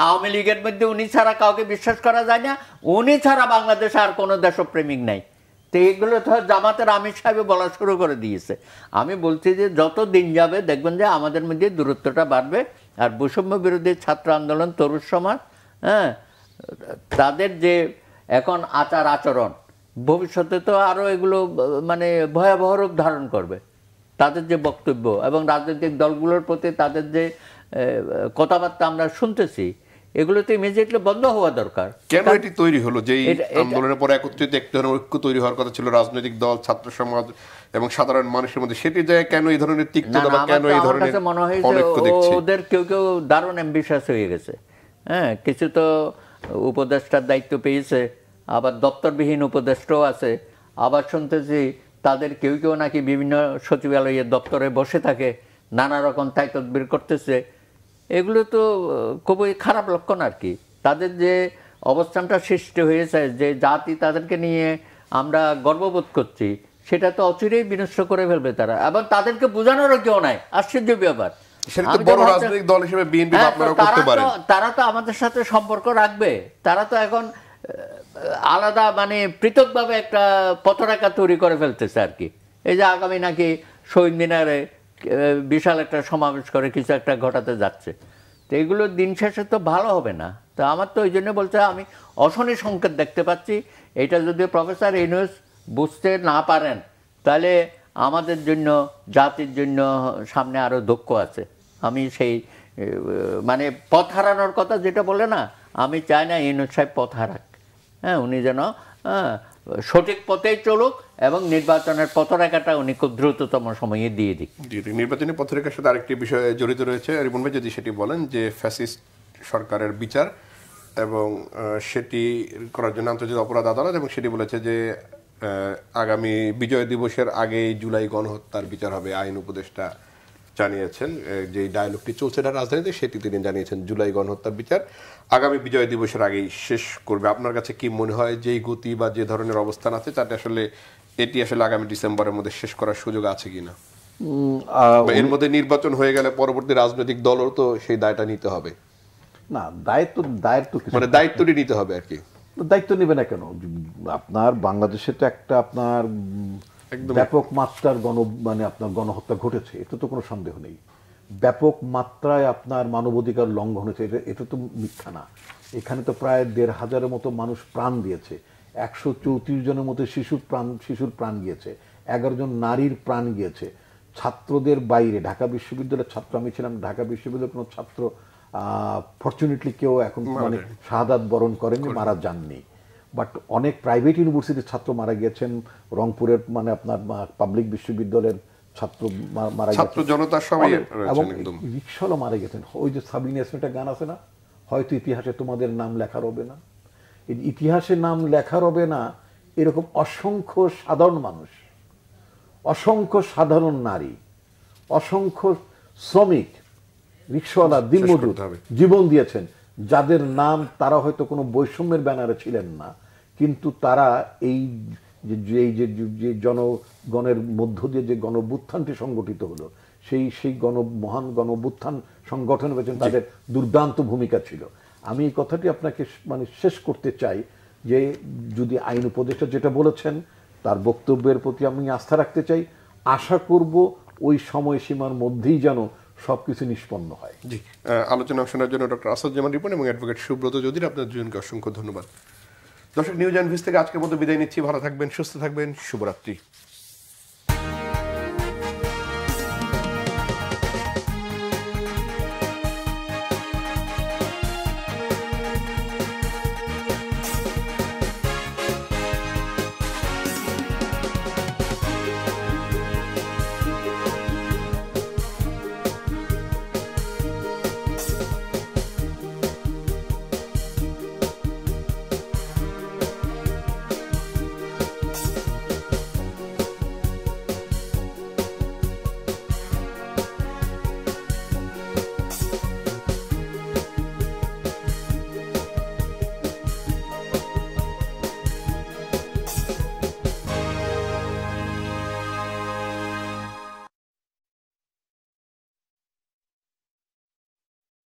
আওয়ামী লীগের মধ্যে উনি ছাড়া কাউকে বিশ্বাস করা যায় না, উনি ছাড়া বাংলাদেশে আর কোনো দেশপ্রেমিক নাই। তো এগুলো তো জামাতের আমির সাহেব বলা শুরু করে দিয়েছে। আমি বলছি যে যত দিন যাবে দেখবেন যে আমাদের মধ্যে দূরত্বটা বাড়বে। আর বৈষম্য বিরোধী ছাত্র আন্দোলন, তরুণ সমাজ, তাদের যে এখন আচার আচরণ, ভবিষ্যতে তো আরও এগুলো মানে ভয়াবহ রূপ ধারণ করবে। তাদের যে বক্তব্য এবং রাজনৈতিক দলগুলোর প্রতি তাদের যে কথাবার্তা আমরা শুনতেছি, এগুলো তো ইমিডিয়েটলি বন্ধ হওয়া দরকার। কেন এটি তৈরি হলো যে আন্দোলনের পরে একত্রিত এক ধরনের ঐক্য তৈরি হওয়ার কথা ছিল রাজনৈতিক দল, ছাত্র সমাজ এবং সাধারণ মানুষের মধ্যে, সেটি যায় কেন এই ধরনের তিক্ততা বা কেন এই ধরনের অনৈক্য দেখছি? ওদের কেউ কেউ দারুণ অ্যাম্বিশাস হয়ে গেছে। হ্যাঁ, কিছু তো উপদেষ্টার দায়িত্ব পেয়েছে, আবার দপ্তরবিহীন উপদেষ্টাও আছে, আবার শুনতেছি তাদের কেউ কেউ নাকি বিভিন্ন সচিবালয়ের দপ্তরে বসে থাকে, নানা রকম তাই তদবির করতেছে। এগুলো তো খুবই খারাপ লক্ষণ আর কি। তাদের যে অবস্থানটা সৃষ্টি হয়েছে, যে জাতি তাদেরকে নিয়ে আমরা গর্ববোধ করছি, সেটা তো অচিরেই বিনষ্ট করে ফেলবে তারা, এবং তাদেরকে বোঝানোরও কেউ নাই। আশ্চর্য ব্যাপার। তারা তো আমাদের সাথে সম্পর্ক রাখবে, তারা তো এখন আলাদা মানে পৃথকভাবে একটা পথরেখা তৈরি করে ফেলতেছে আর কি। এই যে আগামী নাকি শহীদ মিনারে বিশাল একটা সমাবেশ করে কিছু একটা ঘটাতে যাচ্ছে, তো এগুলো দিন শেষে তো ভালো হবে না। তো আমার তো ওই জন্য বলতে আমি অশনি সংকেত দেখতে পাচ্ছি। এটা যদি প্রফেসর ইউনূস বুঝতে না পারেন, তাহলে আমাদের জন্য, জাতির জন্য সামনে আরও দুঃখ আছে। আমি সেই মানে পথ হারানোর কথা যেটা বলে না, আমি চাই না ইউনূস সাহেব পথ হারাক। হ্যাঁ, উনি যেন সঠিক পথেই চলুক এবং নির্বাচনের পথরেখাটা উনি খুব দ্রুততম সময়ে দিয়ে দিক। নির্বাচনী পথরেখার সাথে আরেকটি বিষয় জড়িত রয়েছে, রিপন ভাই যদি সেটি বলেন, যে ফ্যাসিস্ট সরকারের বিচার এবং সেটি করার জন্য আন্তর্জাতিক অপরাধ আদালত, এবং সেটি বলেছে যে আগামী বিজয় দিবসের আগেই জুলাই গণহত্যার বিচার হবে। আইন উপদেষ্টা জানিয়েছেন, যে ডায়ালগটি চলছে না রাজধানীতে, সেটি তিনি জানিয়েছেন জুলাই গণহত্যার বিচার আগামী বিজয় দিবসের আগেই শেষ করবে। আপনার কাছে কি মনে হয় যে গতি বা যে ধরনের অবস্থান আছে, তাতে আসলে এটি আসলে আগামী ডিসেম্বরের মধ্যে শেষ করার সুযোগ আছে কিনা? এর মধ্যে নির্বাচন হয়ে গেলে পরবর্তী রাজনৈতিক দলও তো সেই দায়টা নিতে হবে। না, দায়িত্ব মানে দায়িত্বটি নিতে হবে আর কি। দায়িত্ব নেবে না কেন? আপনার বাংলাদেশে তো একটা আপনার ব্যাপক মাত্রার আপনার গণহত্যা ঘটেছে, এটা তো কোনো সন্দেহ নেই। ব্যাপক মাত্রায় আপনার মানবাধিকার লঙ্ঘন হয়েছে, এটা তো মিথ্যা না। এখানে তো প্রায় ১৫০০-এর মতো মানুষ প্রাণ দিয়েছে, ১৩৪ জনের মতো শিশুর প্রাণ গিয়েছে, ১১ জন নারীর প্রাণ গিয়েছে। ছাত্রদের বাইরে, ঢাকা বিশ্ববিদ্যালয়ের ছাত্র আমি ছিলাম, ঢাকা বিশ্ববিদ্যালয়ের কোনো ছাত্র ফরচুনেটলি কেউ এখন মানে শাহাদাত বরণ করেননি, মারা যাননি। বাট অনেক প্রাইভেট ইউনিভার্সিটির ছাত্র মারা গিয়েছেন, রংপুরের মানে আপনার পাবলিক বিশ্ববিদ্যালয়ের ছাত্র মারা গেছেন, এবং রিক্সাওয়ালা মারা গেছেন। ওই যে সাবিনা ইয়াসমিন একটা গান আছে না, হয়তো ইতিহাসে তোমাদের নাম লেখা হবে না। এই ইতিহাসে নাম লেখা হবে না, এরকম অসংখ্য সাধারণ মানুষ, অসংখ্য সাধারণ নারী, অসংখ্য শ্রমিক, রিক্সাওয়ালা, দিনমজুর জীবন দিয়েছেন, যাদের নাম, তারা হয়তো কোনো বৈষম্যের ব্যানারে ছিলেন না, কিন্তু তারা এই যে জনগণের মধ্য দিয়ে যে গণঅভ্যুত্থানটি সংগঠিত হলো, সেই মহান গণঅভ্যুত্থান সংগঠনের পেছনে তাদের দুর্দান্ত ভূমিকা ছিল। আমি এই কথাটি আপনাকে মানে শেষ করতে চাই, যে যদি আইন উপদেষ্টা যেটা বলেছেন তার বক্তব্যের প্রতি আমি আস্থা রাখতে চাই। আশা করব ওই সময়সীমার মধ্যেই যেন সবকিছু নিষ্পন্ন হয়। জি, আলোচনা শোনার জন্য ডক্টর আসাদুজ্জামান রিপন এবং অ্যাডভোকেট সুব্রত চৌধুরী, আপনার দুজনকে অসংখ্য ধন্যবাদ। দর্শক, নিউজ অ্যান্ড ভিউজ থেকে আজকের মতো বিদায় নিচ্ছি। ভালো থাকবেন, সুস্থ থাকবেন, শুভরাত্রি।